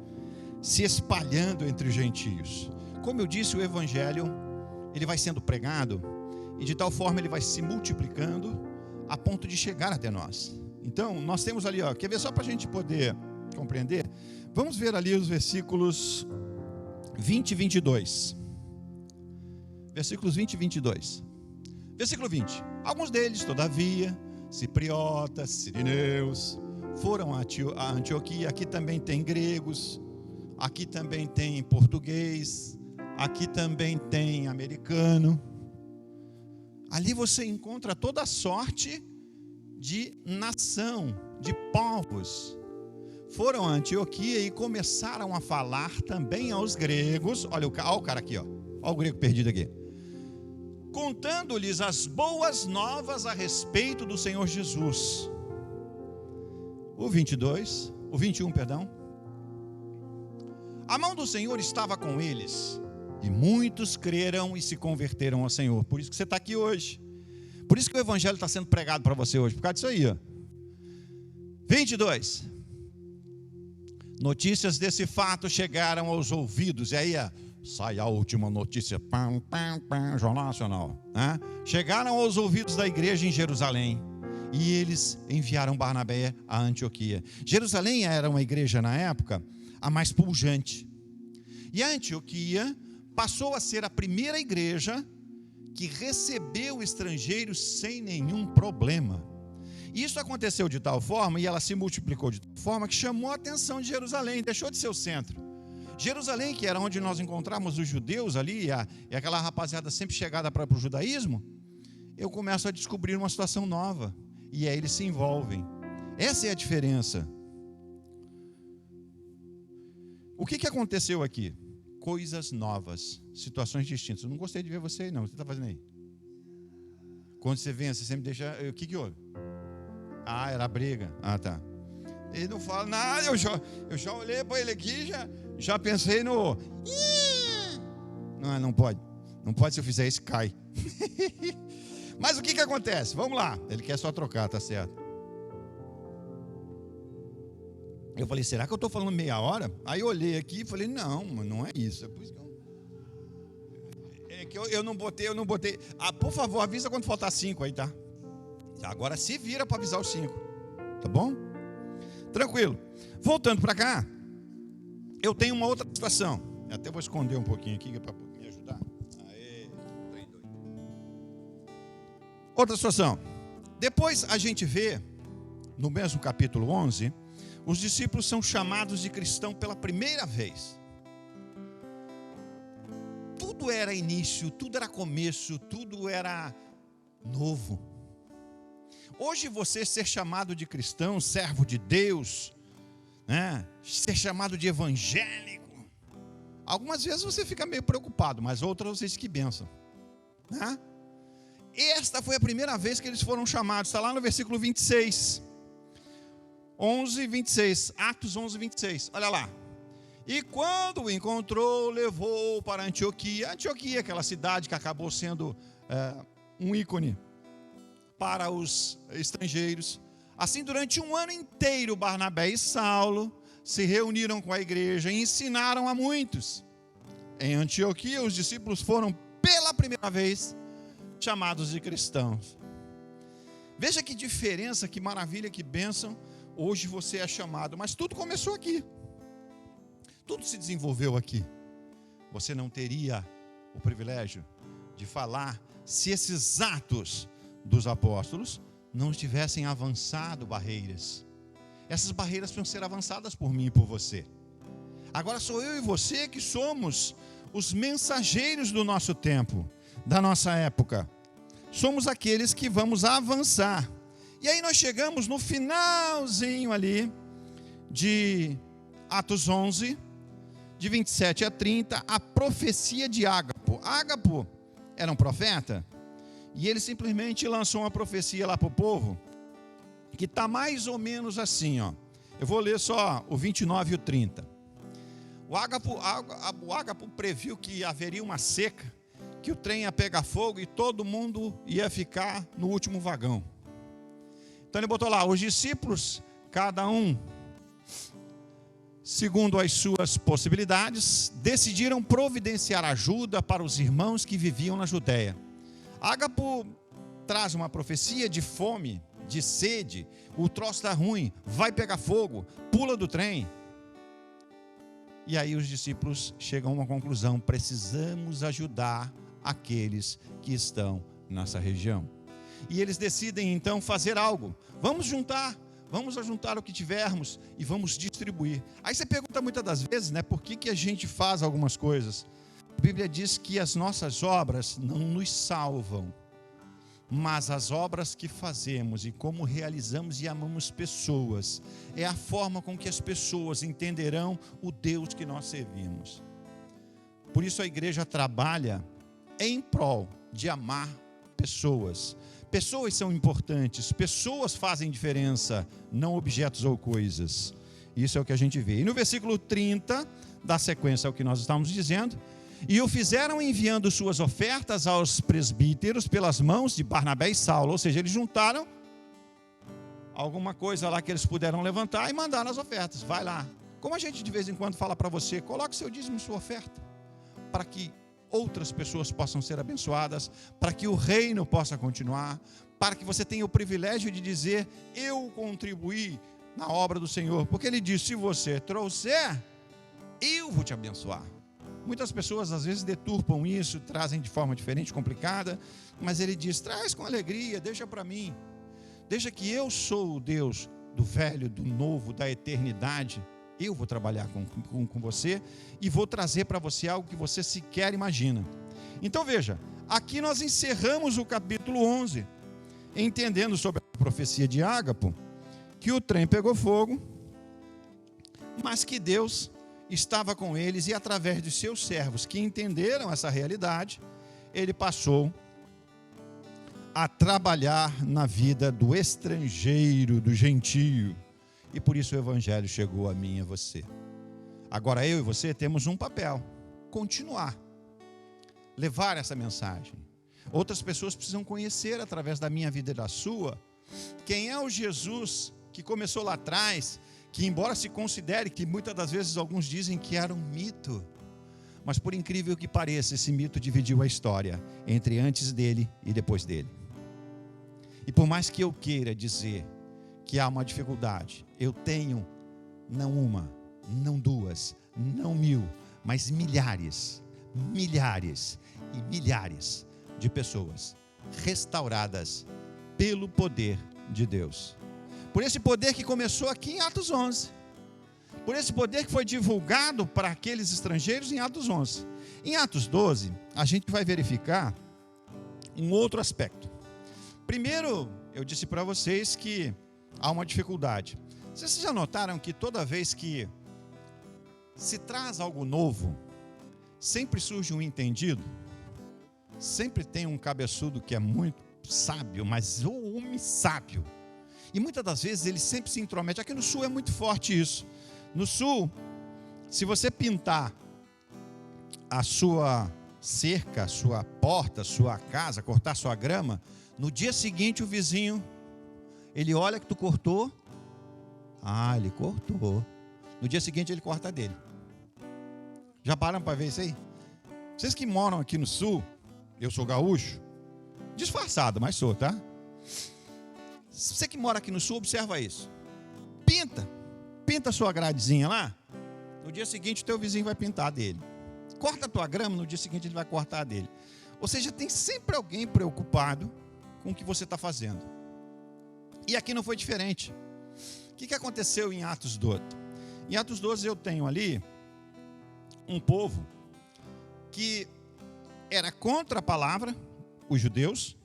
se espalhando entre os gentios. Como eu disse, o evangelho, ele vai sendo pregado, e de tal forma ele vai se multiplicando, a ponto de chegar até nós. Então, nós temos ali, quer ver só para a gente poder compreender? Vamos ver ali os versículos 20 e 22. Versículos 20 e 22. Versículo 20. Alguns deles, todavia, cipriotas, sirineus, foram a Antioquia. Aqui também tem gregos, aqui também tem português, aqui também tem americano. Ali você encontra toda sorte de nação, de povos. Foram a Antioquia e começaram a falar também aos gregos. Olha o cara aqui, olha o grego perdido aqui. Contando-lhes as boas novas a respeito do Senhor Jesus. O 21, perdão. A mão do Senhor estava com eles, e muitos creram e se converteram ao Senhor. Por isso que você está aqui hoje. Por isso que o evangelho está sendo pregado para você hoje, por causa disso aí, 22. Notícias desse fato chegaram aos ouvidos. E aí, sai a última notícia. Jornal Nacional. Chegaram aos ouvidos da igreja em Jerusalém. E eles enviaram Barnabé a Antioquia. Jerusalém era uma igreja na época a mais pujante. E a Antioquia passou a ser a primeira igreja que recebeu estrangeiros sem nenhum problema. Isso aconteceu de tal forma, e ela se multiplicou de tal forma, que chamou a atenção de Jerusalém, deixou de ser o centro. Jerusalém, que era onde nós encontramos os judeus ali, e aquela rapaziada sempre chegada para o judaísmo, eu começo a descobrir uma situação nova, e aí eles se envolvem. Essa é a diferença. O que aconteceu aqui? Coisas novas, situações distintas. Eu não gostei de ver você aí, não. O que você está fazendo aí? Quando você vem, você sempre deixa... O que houve? Era a briga. Tá. Ele não fala nada, eu já olhei para ele aqui, já pensei no... Não pode. Não pode, se eu fizer isso, cai. Mas o que acontece? Vamos lá. Ele quer só trocar, tá certo. Eu falei, será que eu estou falando meia hora? Aí eu olhei aqui e falei, não é isso. É por isso que eu não botei. Por favor, avisa quando faltar 5 aí, tá? Agora se vira para avisar os 5. Tá bom? Tranquilo. Voltando para cá, eu tenho uma outra situação. Eu até vou esconder um pouquinho aqui para me ajudar. Outra situação. Depois a gente vê, no mesmo capítulo 11, os discípulos são chamados de cristão pela primeira vez. Tudo era início, tudo era começo, tudo era novo. Hoje você ser chamado de cristão, servo de Deus, ser chamado de evangélico, algumas vezes você fica meio preocupado, mas outras vocês que bênção. Esta foi a primeira vez que eles foram chamados, está lá no versículo 26. 11, 26, Atos 11, 26, olha lá. E quando o encontrou, levou para Antioquia. Antioquia, aquela cidade que acabou sendo um ícone para os estrangeiros. Assim, durante um ano inteiro, Barnabé e Saulo se reuniram com a igreja e ensinaram a muitos. Em Antioquia, os discípulos foram pela primeira vez chamados de cristãos. Veja que diferença, que maravilha, que bênção. hoje você é chamado. Mas tudo começou aqui. Tudo se desenvolveu aqui. Você não teria o privilégio de falar se esses atos dos apóstolos não tivessem avançado barreiras. Essas barreiras precisam ser avançadas por mim e por você. Agora sou eu e você que somos os mensageiros do nosso tempo, da nossa época. Somos aqueles que vamos avançar. E aí nós chegamos no finalzinho ali de Atos 11, de 27 a 30, a profecia de Ágapo. Ágapo era um profeta e ele simplesmente lançou uma profecia lá para o povo, que está mais ou menos assim, ó. Eu vou ler só o 29 e o 30. O Ágapo previu que haveria uma seca, que o trem ia pegar fogo e todo mundo ia ficar no último vagão. Então ele botou lá, os discípulos, cada um segundo as suas possibilidades, decidiram providenciar ajuda para os irmãos que viviam na Judéia. Ágapo traz uma profecia de fome, de sede, o troço está ruim, vai pegar fogo, pula do trem. E aí os discípulos chegam a uma conclusão: precisamos ajudar aqueles que estão nessa região. E eles decidem então fazer algo. Vamos juntar o que tivermos e vamos distribuir. Aí você pergunta muitas das vezes, né, por que a gente faz algumas coisas? A Bíblia diz que as nossas obras não nos salvam, mas as obras que fazemos e como realizamos e amamos pessoas, é a forma com que as pessoas entenderão o Deus que nós servimos. Por isso a igreja trabalha em prol de amar pessoas. Pessoas são importantes, pessoas fazem diferença, não objetos ou coisas. Isso é o que a gente vê. E no versículo 30, da sequência ao que nós estamos dizendo: e o fizeram enviando suas ofertas aos presbíteros pelas mãos de Barnabé e Saulo. Ou seja, eles juntaram alguma coisa lá que eles puderam levantar e mandaram as ofertas. Vai lá. Como a gente de vez em quando fala para você, coloque seu dízimo em sua oferta, para que outras pessoas possam ser abençoadas, para que o reino possa continuar, para que você tenha o privilégio de dizer: eu contribuí na obra do Senhor, porque ele diz: se você trouxer, eu vou te abençoar. Muitas pessoas às vezes deturpam isso, trazem de forma diferente, complicada, mas ele diz: traz com alegria, deixa para mim, deixa que eu sou o Deus do velho, do novo, da eternidade. Eu vou trabalhar com você e vou trazer para você algo que você sequer imagina. Então veja, aqui nós encerramos o capítulo 11, entendendo sobre a profecia de Ágapo, que o trem pegou fogo, mas que Deus estava com eles, e através dos seus servos que entenderam essa realidade, ele passou a trabalhar na vida do estrangeiro, do gentio. E por isso o evangelho chegou a mim e a você. Agora eu e você temos um papel: continuar, levar essa mensagem. Outras pessoas precisam conhecer, através da minha vida e da sua, quem é o Jesus que começou lá atrás, que embora se considere, que muitas das vezes alguns dizem que era um mito, mas por incrível que pareça, esse mito dividiu a história entre antes dele e depois dele. E por mais que eu queira dizer que há uma dificuldade, eu tenho não uma, não duas, não 1000, mas milhares e milhares de pessoas restauradas pelo poder de Deus. Por esse poder que começou aqui em Atos 11. Por esse poder que foi divulgado para aqueles estrangeiros em Atos 11. Em Atos 12, a gente vai verificar um outro aspecto. Primeiro, eu disse para vocês que há uma dificuldade. Vocês já notaram que toda vez que se traz algo novo, sempre surge um entendido? Sempre tem um cabeçudo que é muito sábio, mas o homem sábio. E muitas das vezes ele sempre se intromete. Aqui no sul é muito forte isso. No sul, se você pintar a sua cerca, a sua porta, a sua casa, cortar sua grama, no dia seguinte o vizinho, ele olha que tu cortou. Ah, ele cortou. No dia seguinte ele corta dele. Já pararam para ver isso aí? Vocês que moram aqui no sul, eu sou gaúcho, disfarçado, mas sou, tá? Você que mora aqui no sul, observa isso. pinta a sua gradezinha lá, no dia seguinte o teu vizinho vai pintar dele. Corta a tua grama, no dia seguinte ele vai cortar dele. Ou seja, tem sempre alguém preocupado com o que você está fazendo. E aqui não foi diferente. O que aconteceu em Atos 12? Em Atos 12 eu tenho ali um povo que era contra a palavra, os judeus.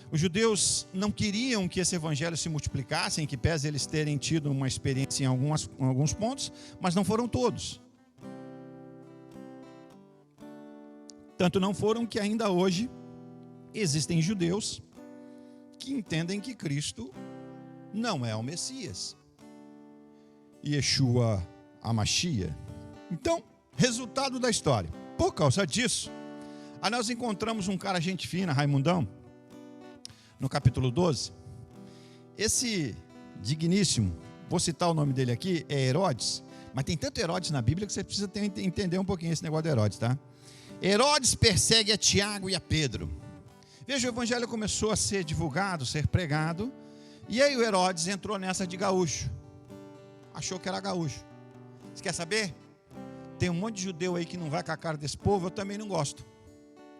Os judeus não queriam que esse evangelho se multiplicasse, em que pese eles terem tido uma experiência em alguns pontos, mas não foram todos. Tanto não foram que ainda hoje existem judeus que entendem que Cristo não é o Messias. Yeshua HaMashiach. Então, resultado da história. Por causa disso, aí nós encontramos um cara gente fina, Raimundão, no capítulo 12. Esse digníssimo, vou citar o nome dele aqui, é Herodes, mas tem tanto Herodes na Bíblia que você precisa entender um pouquinho esse negócio de Herodes, tá? Herodes persegue a Tiago e a Pedro. Veja, o evangelho começou a ser divulgado, ser pregado, e aí o Herodes entrou nessa de gaúcho. Achou que era gaúcho. Você quer saber? Tem um monte de judeu aí que não vai com a cara desse povo, eu também não gosto.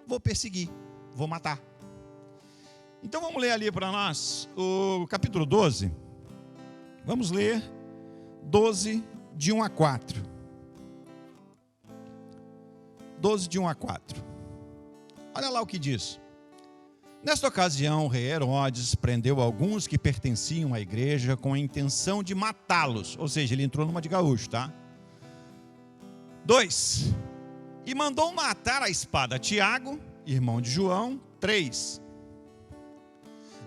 Vou perseguir, vou matar. Então vamos ler ali para nós o capítulo 12. Vamos ler 12, de 1 a 4. 12, de 1 a 4. Olha lá o que diz. Nesta ocasião, o rei Herodes prendeu alguns que pertenciam à igreja com a intenção de matá-los. Ou seja, ele entrou numa de gaúcho, tá? 2. E mandou matar a espada Tiago, irmão de João. 3.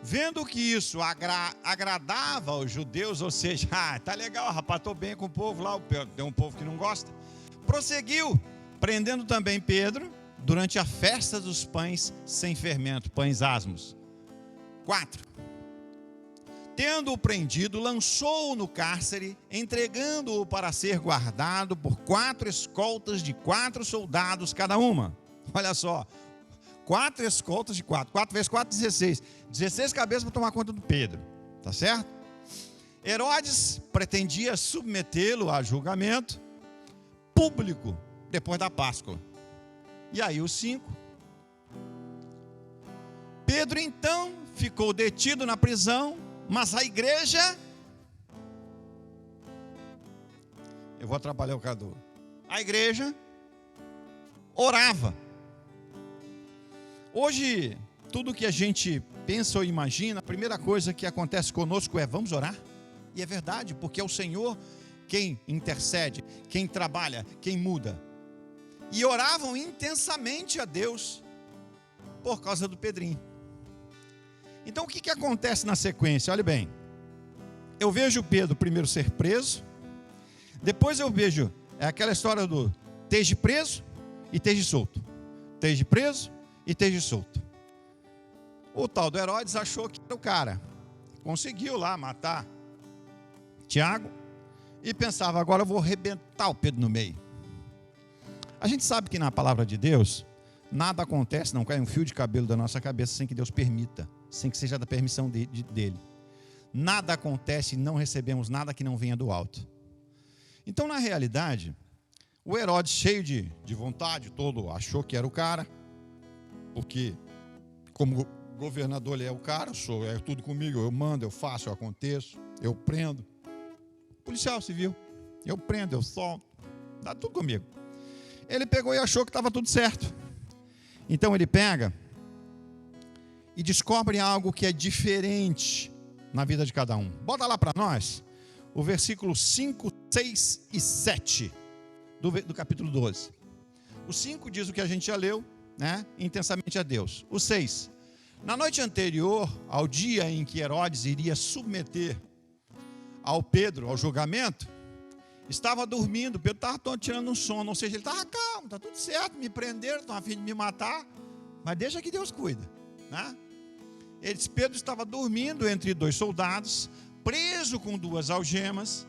Vendo que isso agradava aos judeus, ou seja, tá legal, rapaz, tô bem com o povo lá, tem um povo que não gosta. Prosseguiu, prendendo também Pedro, durante a festa dos pães sem fermento, pães asmos. 4. Tendo-o prendido, lançou-o no cárcere, entregando-o para ser guardado por 4 escoltas de 4 soldados cada uma. Olha só, 4 escoltas de 4, 4 vezes 4, 16. 16 cabeças para tomar conta do Pedro, tá certo? Herodes pretendia submetê-lo a julgamento público depois da Páscoa. E aí os 5. Pedro então ficou detido na prisão, mas a igreja... Eu vou atrapalhar o Cadu. A igreja orava. Hoje, tudo que a gente pensa ou imagina, a primeira coisa que acontece conosco é: vamos orar? E é verdade, porque é o Senhor quem intercede, quem trabalha, quem muda. E oravam intensamente a Deus por causa do Pedrinho. Então o que acontece na sequência? Olha bem, eu vejo Pedro primeiro ser preso, depois eu vejo aquela história do esteja preso e esteja solto, esteja preso e esteja solto. O tal do Herodes achou que era o cara, conseguiu lá matar Tiago e pensava: agora eu vou arrebentar o Pedro no meio. A gente sabe que na palavra de Deus nada acontece, não cai um fio de cabelo da nossa cabeça sem que Deus permita, sem que seja da permissão dele. Nada acontece e não recebemos nada que não venha do alto. Então, na realidade, o Herodes, cheio de vontade, todo achou que era o cara, porque como governador ele é o cara, é tudo comigo, eu mando, eu faço, eu aconteço, eu prendo. Policial civil, eu prendo, eu solto, dá tudo comigo. Ele pegou e achou que estava tudo certo. Então ele pega e descobre algo que é diferente na vida de cada um. Bota lá para nós o versículo 5, 6 e 7 do capítulo 12. O 5 diz o que a gente já leu, né? Intensamente a Deus. O 6. Na noite anterior ao dia em que Herodes iria submeter ao Pedro ao julgamento, estava dormindo. Pedro estava tirando um sono, ou seja, ele estava calmo, está tudo certo, me prenderam, estão a fim de me matar, mas deixa que Deus cuida, né? Ele disse: Pedro estava dormindo entre 2 soldados, preso com 2 algemas,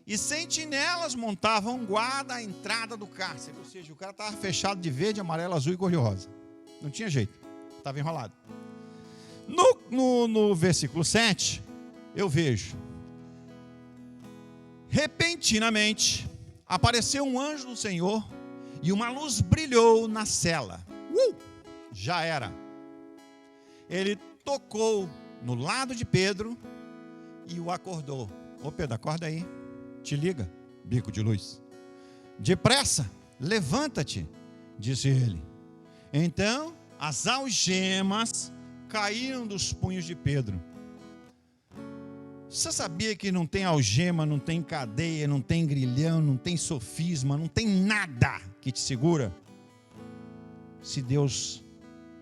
e sentinelas montavam guarda à entrada do cárcere. Ou seja, o cara estava fechado de verde, amarelo, azul e cor-de-rosa. Não tinha jeito, estava enrolado. No versículo 7, eu vejo Repentinamente, apareceu um anjo do Senhor e uma luz brilhou na cela. Já era. Ele tocou no lado de Pedro e o acordou. Ô Pedro, acorda aí. Te liga, bico de luz. Depressa, levanta-te, disse ele. Então, as algemas caíram dos punhos de Pedro. Você sabia que não tem algema, não tem cadeia, não tem grilhão, não tem sofisma, não tem nada que te segura? Se Deus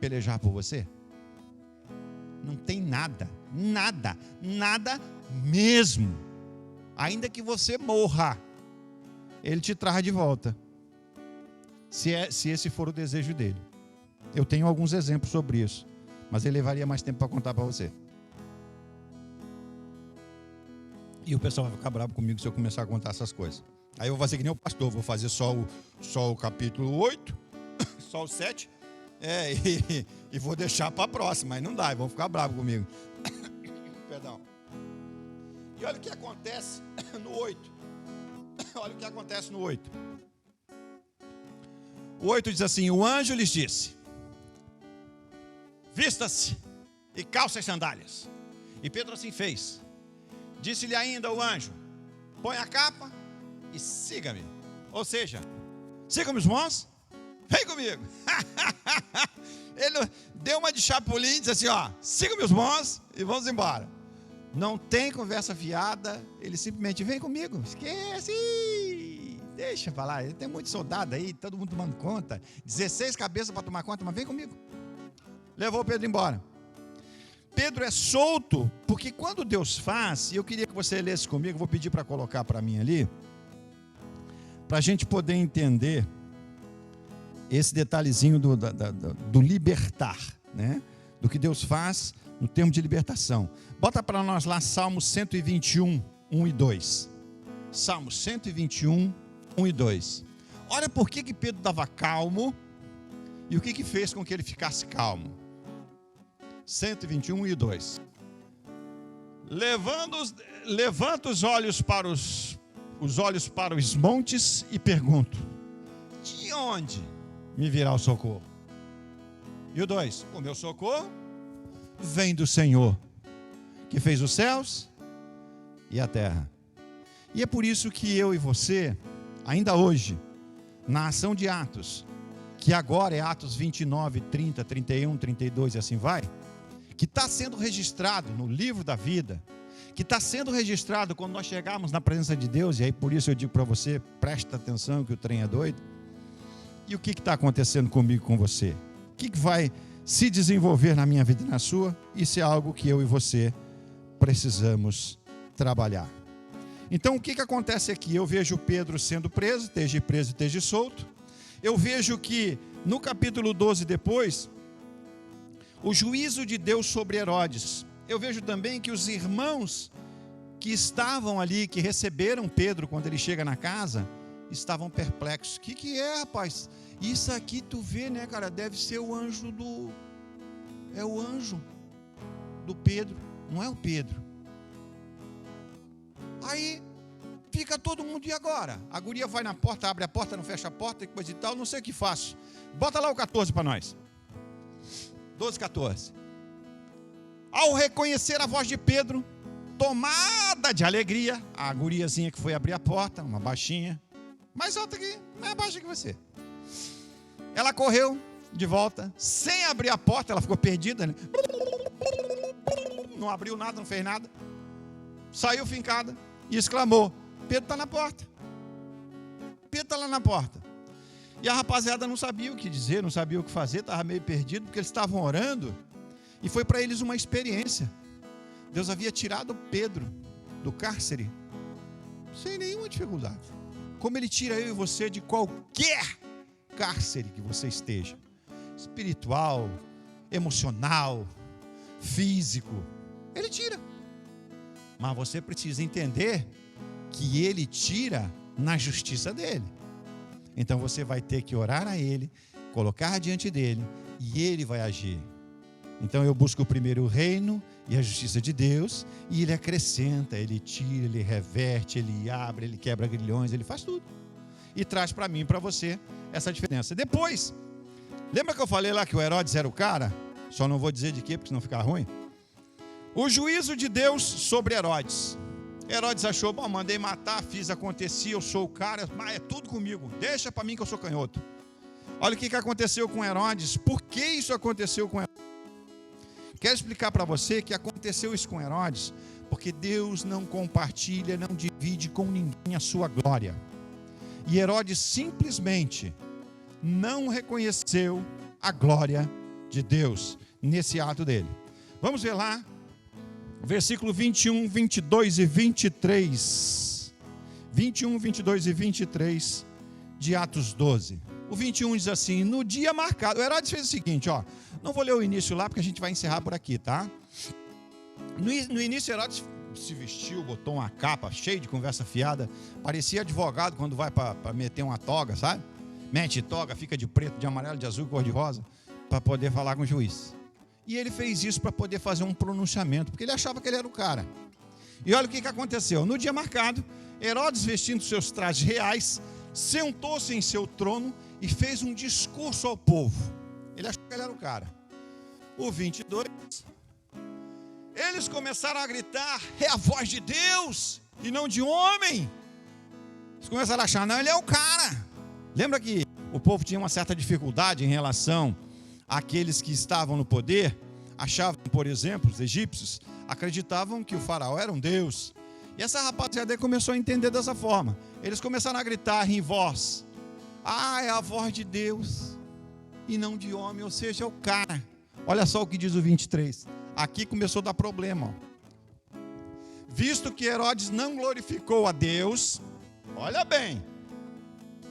pelejar por você? Não tem nada, nada, nada mesmo. Ainda que você morra, Ele te traz de volta. Se esse for o desejo dele. Eu tenho alguns exemplos sobre isso, mas ele levaria mais tempo para contar para você. E o pessoal vai ficar bravo comigo se eu começar a contar essas coisas. Aí eu vou fazer que nem o pastor, vou fazer só o capítulo 8, só o 7, e vou deixar para a próxima. Aí não dá, vão ficar bravos comigo. Perdão. E olha o que acontece no 8. Olha o que acontece no 8. O 8 diz assim: o anjo lhes disse: vista-se e calça as sandálias. E Pedro assim fez. Disse-lhe ainda o anjo: põe a capa e siga-me. Ou seja, siga-me os mãos, vem comigo. Ele deu uma de chapulim e disse assim: ó, siga-me os mãos e vamos embora. Não tem conversa fiada. Ele simplesmente: vem comigo, esquece, deixa falar. Tem muito soldado aí, todo mundo tomando conta, 16 cabeças para tomar conta, mas vem comigo. Levou Pedro embora. Pedro é solto, porque quando Deus faz, e eu queria que você lesse comigo, vou pedir para colocar para mim ali, para a gente poder entender esse detalhezinho do libertar, né? Do que Deus faz no termo de libertação. Bota para nós lá Salmo 121, 1 e 2. Salmo 121, 1 e 2. Olha por que Pedro estava calmo e o que fez com que ele ficasse calmo. 121 e 2. Levanta os olhos para os montes e pergunto: de onde me virá o socorro? E o 2: o meu socorro vem do Senhor, que fez os céus e a terra. E é por isso que eu e você, ainda hoje, na ação de Atos, que agora é Atos 29, 30, 31, 32 e assim vai, que está sendo registrado no livro da vida, que está sendo registrado quando nós chegarmos na presença de Deus, e aí por isso eu digo para você, presta atenção que o trem é doido. E o que está acontecendo comigo e com você? O que vai se desenvolver na minha vida e na sua? Isso é algo que eu e você precisamos trabalhar. Então o que acontece aqui? Eu vejo Pedro sendo preso, esteja solto. Eu vejo que no capítulo 12 depois, o juízo de Deus sobre Herodes. Eu vejo também que os irmãos que estavam ali, que receberam Pedro quando ele chega na casa, estavam perplexos. O que é, rapaz? Isso aqui tu vê, né, cara? Deve ser o anjo é o anjo do Pedro, não é o Pedro. Aí fica todo mundo: e agora? A guria vai na porta, abre a porta, não fecha a porta e coisa e tal, não sei o que faço. Bota lá o 14 para nós. 12, 14. Ao reconhecer a voz de Pedro, tomada de alegria, a guriazinha que foi abrir a porta, uma baixinha, mais alta que, mais baixa que você, ela correu de volta, sem abrir a porta, ela ficou perdida, né? Não abriu nada, não fez nada, saiu fincada e exclamou: Pedro está na porta. Pedro está lá na porta. E a rapaziada não sabia o que dizer, não sabia o que fazer, estava meio perdido, porque eles estavam orando, e foi para eles uma experiência. Deus havia tirado Pedro do cárcere sem nenhuma dificuldade, como Ele tira eu e você de qualquer cárcere que você esteja, espiritual, emocional, físico, Ele tira. Mas você precisa entender que Ele tira na justiça dEle. Então você vai ter que orar a Ele, colocar diante dEle, e Ele vai agir. Então eu busco primeiro o reino e a justiça de Deus, e Ele acrescenta, Ele tira, Ele reverte, Ele abre, Ele quebra grilhões, Ele faz tudo. E traz para mim e para você essa diferença. Depois, lembra que eu falei lá que o Herodes era o cara? Só não vou dizer de quê, porque senão fica ruim. O juízo de Deus sobre Herodes. Herodes achou, bom, mandei matar, fiz acontecer, eu sou o cara, mas é tudo comigo, deixa para mim que eu sou canhoto. Olha o que aconteceu com Herodes, por que isso aconteceu com Herodes? Quero explicar para você que aconteceu isso com Herodes, porque Deus não compartilha, não divide com ninguém a sua glória. E Herodes simplesmente não reconheceu a glória de Deus nesse ato dele. Vamos ver lá, versículo 21, 22 e 23. 21, 22 e 23 de Atos 12. O 21 diz assim, no dia marcado, o Herodes fez o seguinte, ó, não vou ler o início lá, porque a gente vai encerrar por aqui, tá? No início, Herodes se vestiu, botou uma capa, cheio de conversa fiada, parecia advogado quando vai para meter uma toga, sabe? Mete toga, fica de preto, de amarelo, de azul, cor de rosa, para poder falar com o juiz. E ele fez isso para poder fazer um pronunciamento, porque ele achava que ele era o cara. E olha o que aconteceu, no dia marcado, Herodes, vestindo seus trajes reais, sentou-se em seu trono e fez um discurso ao povo. Ele achou que ele era o cara. O 22, eles começaram a gritar, é a voz de Deus e não de homem. Eles começaram a achar, não, ele é o cara. Lembra que o povo tinha uma certa dificuldade em relação àqueles que estavam no poder? Achavam, por exemplo, os egípcios acreditavam que o faraó era um deus. E essa rapaziada começou a entender dessa forma. Eles começaram a gritar em voz, é a voz de Deus e não de homem, ou seja, é o cara. Olha só o que diz o 23. Aqui começou a dar problema. Ó. Visto que Herodes não glorificou a Deus, olha bem,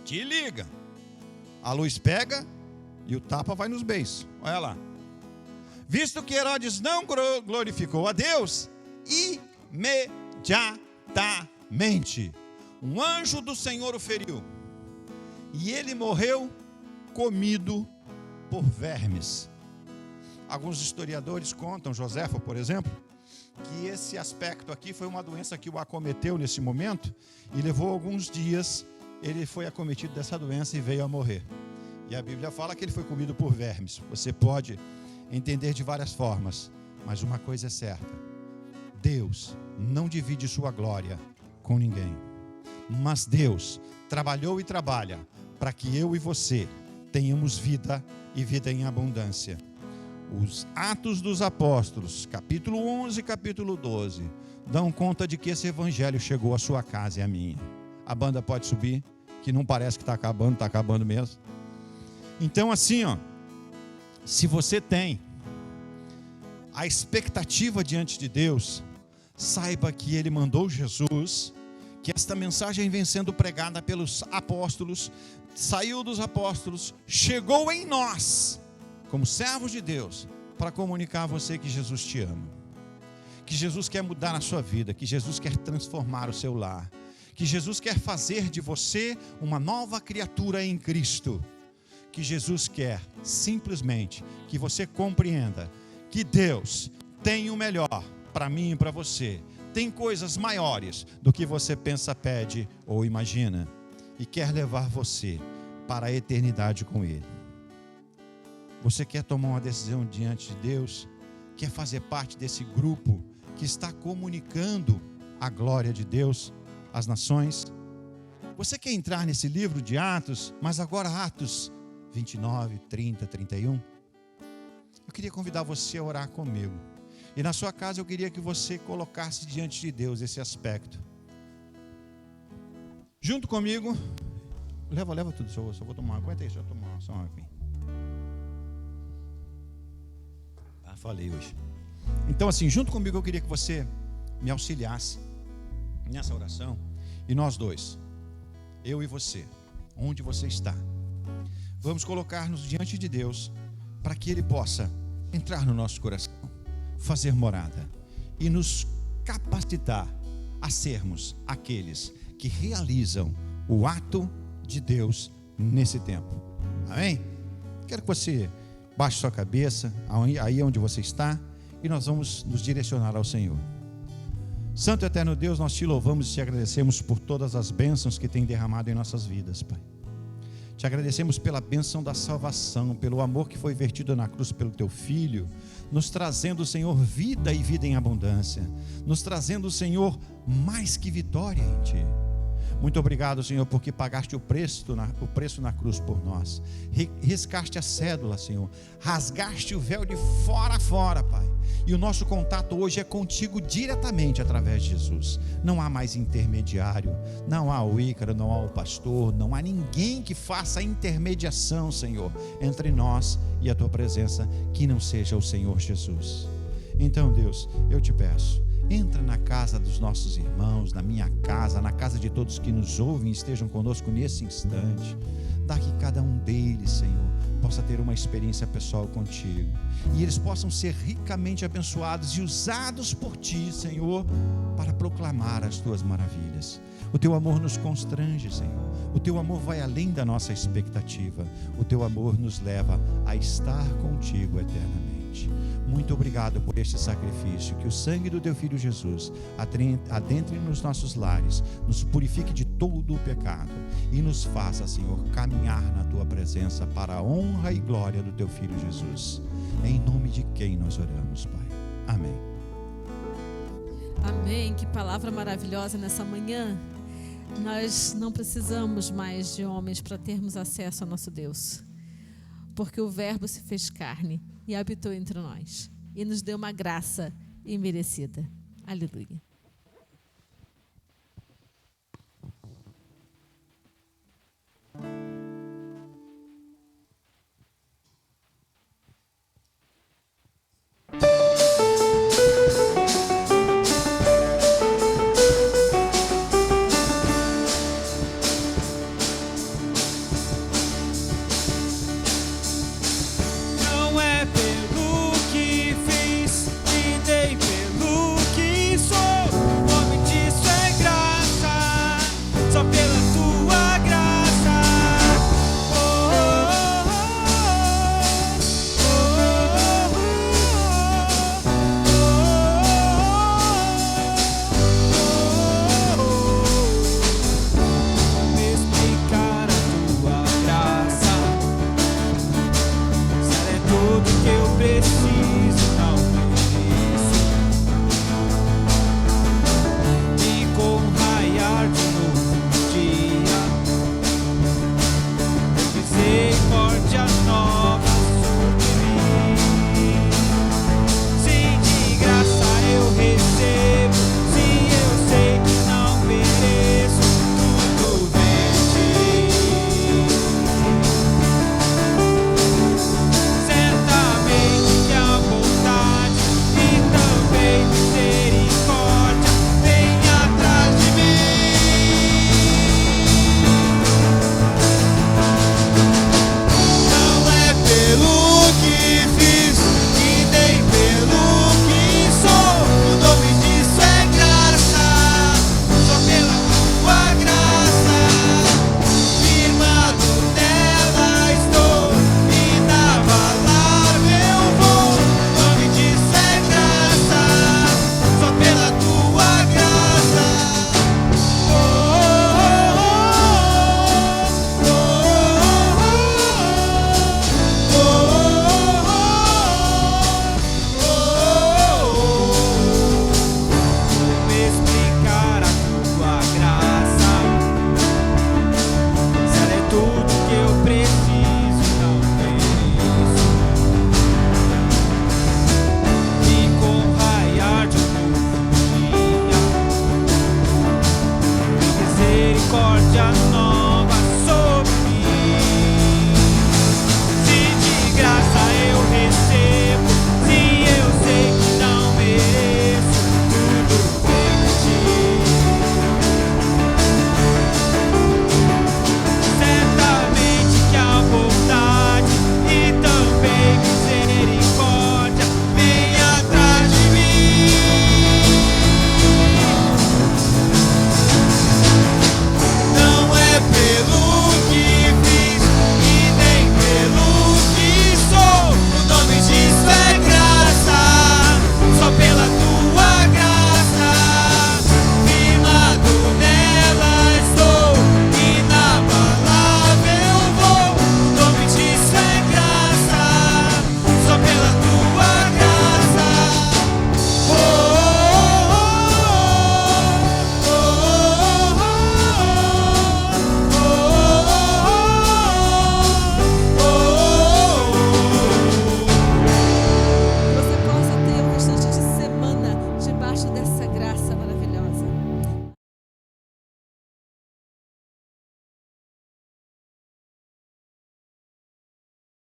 te liga. A luz pega e o tapa vai nos beiços. Olha lá. Visto que Herodes não glorificou a Deus, imediatamente um anjo do Senhor o feriu. E ele morreu comido por vermes. Alguns historiadores contam, Joséfo, por exemplo, que esse aspecto aqui foi uma doença que o acometeu nesse momento e levou alguns dias, ele foi acometido dessa doença e veio a morrer. E a Bíblia fala que ele foi comido por vermes. Você pode entender de várias formas, mas uma coisa é certa: Deus não divide sua glória com ninguém. Mas Deus trabalhou e trabalha para que eu e você tenhamos vida e vida em abundância. Os Atos dos Apóstolos, capítulo 11 e capítulo 12, dão conta de que esse evangelho chegou à sua casa e à minha. A banda pode subir, que não parece que está acabando mesmo. Então assim, ó, se você tem a expectativa diante de Deus, saiba que Ele mandou Jesus, que esta mensagem vem sendo pregada pelos apóstolos, saiu dos apóstolos, chegou em nós, como servos de Deus, para comunicar a você que Jesus te ama, que Jesus quer mudar a sua vida, que Jesus quer transformar o seu lar, que Jesus quer fazer de você uma nova criatura em Cristo, que Jesus quer simplesmente que você compreenda que Deus tem o melhor para mim e para você, tem coisas maiores do que você pensa, pede ou imagina, e quer levar você para a eternidade com Ele. Você quer tomar uma decisão diante de Deus? Quer fazer parte desse grupo que está comunicando a glória de Deus às nações? Você quer entrar nesse livro de Atos, mas agora Atos 29, 30, 31? Eu queria convidar você a orar comigo. E na sua casa eu queria que você colocasse diante de Deus esse aspecto. Junto comigo. Leva tudo, só vou tomar. Aguenta aí, só tomar só uma aqui. Falei hoje. Então assim, junto comigo eu queria que você me auxiliasse nessa oração. E nós dois, eu e você, onde você está, vamos colocar-nos diante de Deus, para que Ele possa entrar no nosso coração, fazer morada e nos capacitar a sermos aqueles que realizam o ato de Deus nesse tempo. Amém? Quero que você Baixe sua cabeça, aí onde você está, e nós vamos nos direcionar ao Senhor. Santo e eterno Deus, nós te louvamos e te agradecemos por todas as bênçãos que tem derramado em nossas vidas, Pai. Te agradecemos pela bênção da salvação, pelo amor que foi vertido na cruz pelo Teu Filho, nos trazendo, Senhor, vida e vida em abundância, nos trazendo, Senhor, mais que vitória em Ti. Muito obrigado, Senhor, porque pagaste o preço na cruz por nós. Riscaste a cédula, Senhor. Rasgaste o véu de fora a fora, Pai. E o nosso contato hoje é contigo diretamente através de Jesus. Não há mais intermediário. Não há o Ícaro, não há o pastor. Não há ninguém que faça a intermediação, Senhor, entre nós e a Tua presença, que não seja o Senhor Jesus. Então, Deus, eu te peço, entra na casa dos nossos irmãos, na minha casa, na casa de todos que nos ouvem e estejam conosco nesse instante. Dá que cada um deles, Senhor, possa ter uma experiência pessoal contigo, e eles possam ser ricamente abençoados e usados por Ti, Senhor, para proclamar as Tuas maravilhas. O Teu amor nos constrange, Senhor. O Teu amor vai além da nossa expectativa. O Teu amor nos leva a estar contigo eternamente. Muito obrigado por este sacrifício. Que o sangue do Teu Filho Jesus adentre nos nossos lares, nos purifique de todo o pecado e nos faça, Senhor, caminhar na Tua presença para a honra e glória do Teu Filho Jesus. Em nome de quem nós oramos, Pai. Amém. Amém. Que palavra maravilhosa nessa manhã. Nós não precisamos mais de homens para termos acesso ao nosso Deus, porque o Verbo se fez carne e habitou entre nós e nos deu uma graça imerecida. Aleluia. Não é pelo que fiz, nem pelo que sou. O nome disso é graça, só pela Tua graça. Oh, oh, Como explicar a Tua graça? Se ela é tudo que eu preciso.